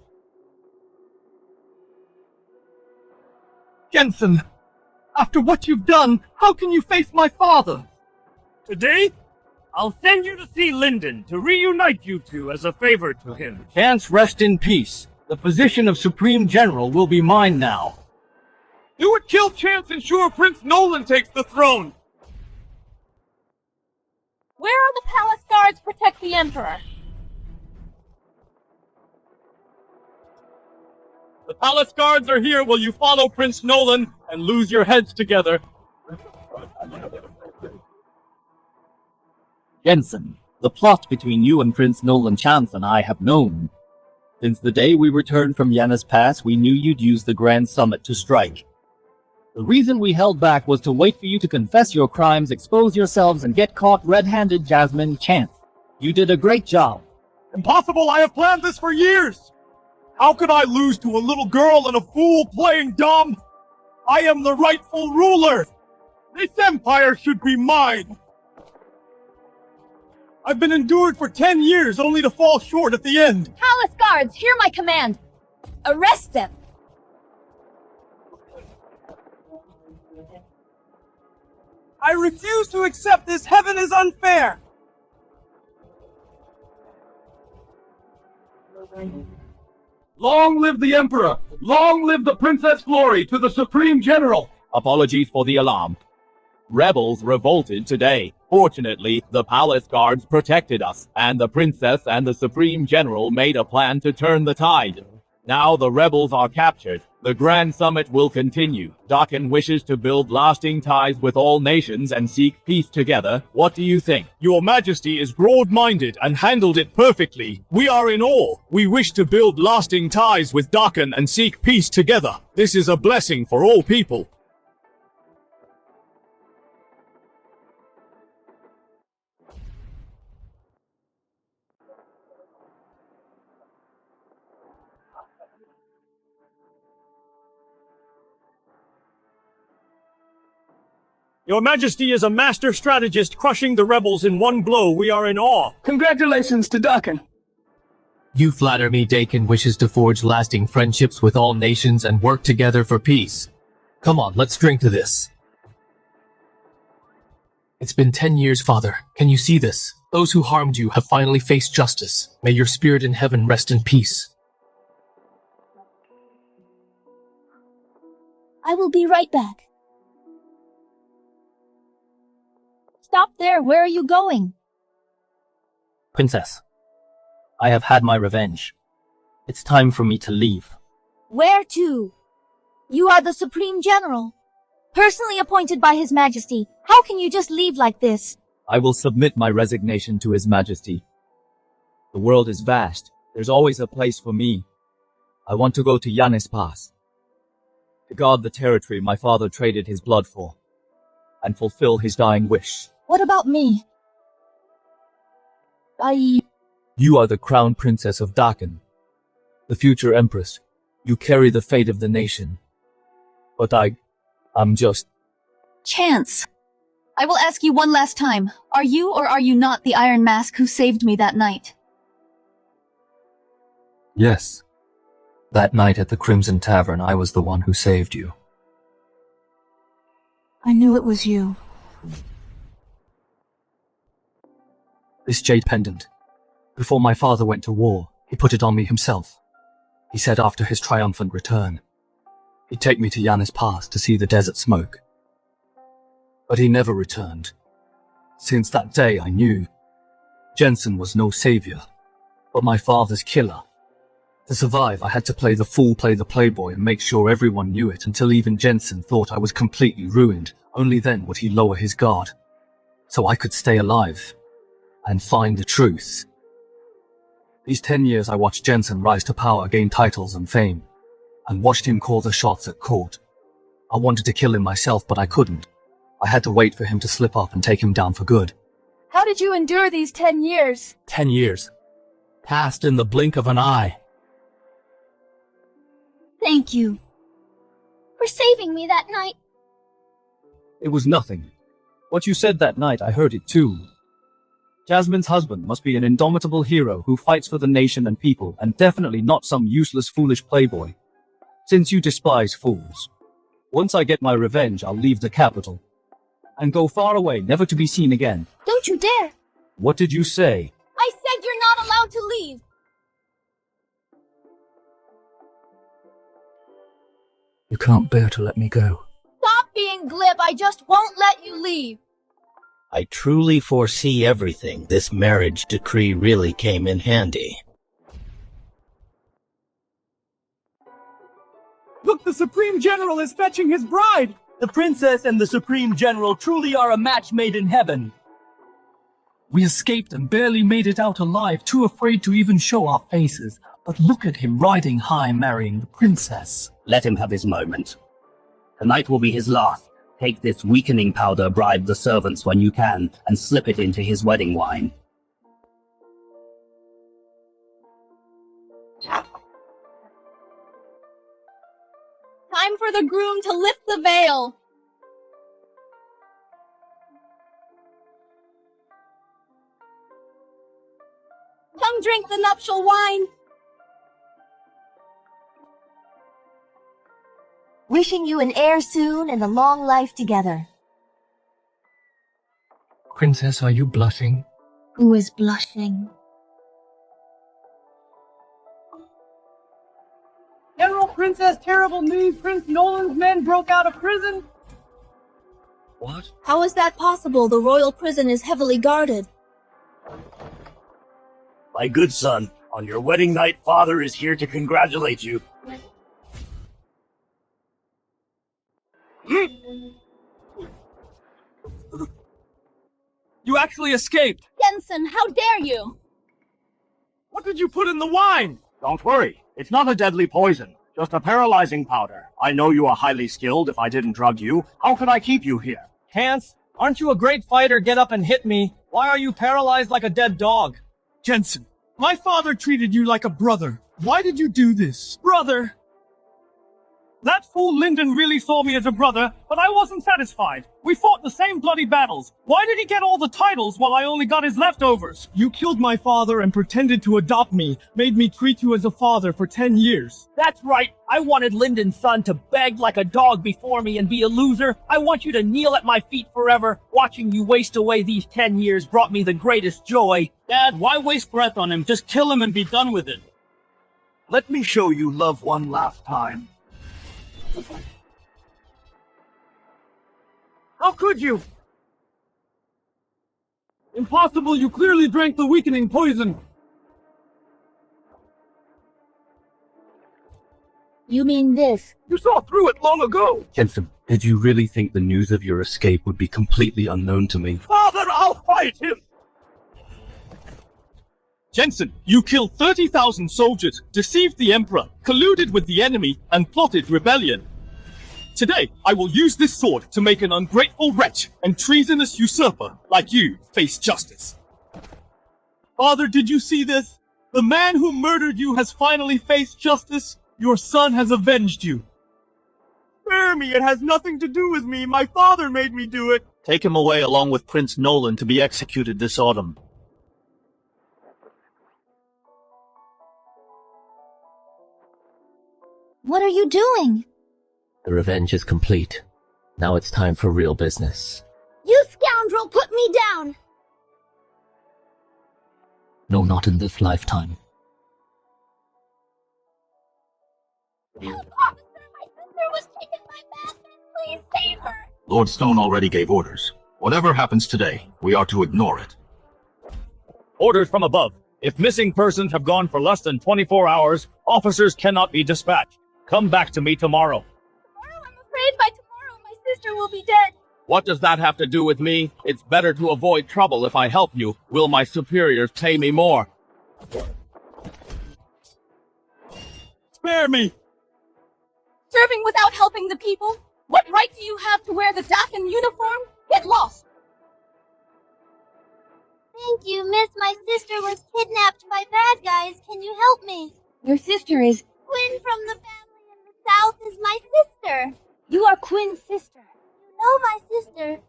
Jensen, after what you've done, how can you face my father? Today, I'll send you to see Lyndon to reunite you two as a favor to him. Chance, rest in peace. The position of Supreme General will be mine now. You would kill Chance, ensure Prince Nolan takes the throne. Where are the palace guards protect the Emperor? The palace guards are here. Will you follow Prince Nolan and lose your heads together? Jensen, the plot between you and Prince Nolan Chance and I have known. Since the day we returned from Yanis Pass, we knew you'd use the Grand Summit to strike. The reason we held back was to wait for you to confess your crimes, expose yourselves, and get caught red-handed, Jasmine Chance. You did a great job. Impossible! I have planned this for years! How could I lose to a little girl and a fool playing dumb? I am the rightful ruler! This empire should be mine! I've been endured for 10 years only to fall short at the end! Palace guards, hear my command! Arrest them! I refuse to accept this. Heaven is unfair! Long live the Emperor! Long live the Princess Glory to the Supreme General! Apologies for the alarm. Rebels revolted today. Fortunately, the palace guards protected us, and the princess and the Supreme General made a plan to turn the tide. Now the rebels are captured. The Grand Summit will continue. Dakan wishes to build lasting ties with all nations and seek peace together. What do you think? Your Majesty is broad-minded and handled it perfectly. We are in awe. We wish to build lasting ties with Dakan and seek peace together. This is a blessing for all people. Your Majesty is a master strategist, crushing the rebels in one blow. We are in awe. Congratulations to Dakan. You flatter me. Dakan wishes to forge lasting friendships with all nations and work together for peace. Come on, let's drink to this. It's been 10 years, Father. Can you see this? Those who harmed you have finally faced justice. May your spirit in heaven rest in peace. I will be right back. Stop there. Where are you going? Princess, I have had my revenge. It's time for me to leave. Where to? You are the Supreme General, personally appointed by His Majesty. How can you just leave like this? I will submit my resignation to His Majesty. The world is vast. There's always a place for me. I want to go to Yanis Pass, to guard the territory my father traded his blood for, and fulfill his dying wish. What about me? You are the crown princess of Dakin, the future empress. You carry the fate of the nation. But I'm just... Chance. I will ask you one last time. Are you or are you not the Iron Mask who saved me that night? Yes. That night at the Crimson Tavern, I was the one who saved you. I knew it was you. This jade pendant. Before my father went to war, he put it on me himself. He said after his triumphant return, he'd take me to Yanis Pass to see the desert smoke. But he never returned. Since that day, I knew Jensen was no savior, but my father's killer. To survive, I had to play the fool, play the playboy, and make sure everyone knew it until even Jensen thought I was completely ruined. Only then would he lower his guard, so I could stay alive and find the truth. These 10 years I watched Jensen rise to power, gain titles and fame, and watched him call the shots at court. I wanted to kill him myself, but I couldn't. I had to wait for him to slip up and take him down for good. How did you endure these 10 years? 10 years. Passed in the blink of an eye. Thank you. For saving me that night. It was nothing. What you said that night, I heard it too. Jasmine's husband must be an indomitable hero who fights for the nation and people, and definitely not some useless, foolish playboy. Since you despise fools. Once I get my revenge, I'll leave the capital. And go far away, never to be seen again. Don't you dare! What did you say? I said you're not allowed to leave! You can't bear to let me go. Stop being glib, I just won't let you leave! I truly foresee everything. This marriage decree really came in handy. Look, the Supreme General is fetching his bride! The Princess and the Supreme General truly are a match made in heaven. We escaped and barely made it out alive, too afraid to even show our faces. But look at him riding high, marrying the princess. Let him have his moment. Tonight will be his last. Take this weakening powder, bribe the servants when you can, and slip it into his wedding wine. Time for the groom to lift the veil! Come drink the nuptial wine! Wishing you an heir soon and a long life together. Princess, are you blushing? Who is blushing? General Princess, terrible news! Prince Nolan's men broke out of prison! What? How is that possible? The royal prison is heavily guarded. My good son, on your wedding night, father is here to congratulate you. You actually escaped! Jensen, how dare you! What did you put in the wine? Don't worry, it's not a deadly poison, just a paralyzing powder. I know you are highly skilled. If I didn't drug you, how could I keep you here? Hans, aren't you a great fighter? Get up and hit me. Why are you paralyzed like a dead dog? Jensen, my father treated you like a brother. Why did you do this? Brother! That fool Lyndon really saw me as a brother, but I wasn't satisfied. We fought the same bloody battles. Why did he get all the titles while I only got his leftovers? You killed my father and pretended to adopt me, made me treat you as a father for 10 years. That's right. I wanted Lyndon's son to beg like a dog before me and be a loser. I want you to kneel at my feet forever. Watching you waste away these 10 years brought me the greatest joy. Dad, why waste breath on him? Just kill him and be done with it. Let me show you love one last time. How could you? Impossible, you clearly drank the weakening poison. You mean this? You saw through it long ago. Jensen, did you really think the news of your escape would be completely unknown to me? Father, I'll fight him! Jensen, you killed 30,000 soldiers, deceived the Emperor, colluded with the enemy, and plotted rebellion. Today, I will use this sword to make an ungrateful wretch and treasonous usurper like you face justice. Father, did you see this? The man who murdered you has finally faced justice. Your son has avenged you. Spare me, it has nothing to do with me. My father made me do it. Take him away along with Prince Nolan to be executed this autumn. What are you doing? The revenge is complete. Now it's time for real business. You scoundrel, put me down! No, not in this lifetime. Help, officer! My sister was taken by bad men! Please save her! Lord Stone already gave orders. Whatever happens today, we are to ignore it. Orders from above. If missing persons have gone for less than 24 hours, officers cannot be dispatched. Come back to me tomorrow. I'm afraid by tomorrow my sister will be dead. What does that have to do with me? It's better to avoid trouble if I help you. Will my superiors pay me more? Spare me! Serving without helping the people? What right do you have to wear the Dakin uniform? Get lost! Thank you, miss. My sister was kidnapped by bad guys. Can you help me? Your sister is... Quinn from the family in the south is my sister. You are Quinn's sister. You know my sister.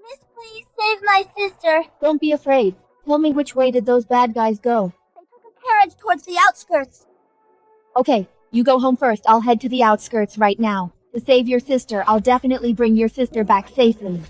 Miss, please save my sister. Don't be afraid. Tell me which way did those bad guys go? They took a carriage towards the outskirts. Okay, you go home first. I'll head to the outskirts right now. To save your sister, I'll definitely bring your sister back safely.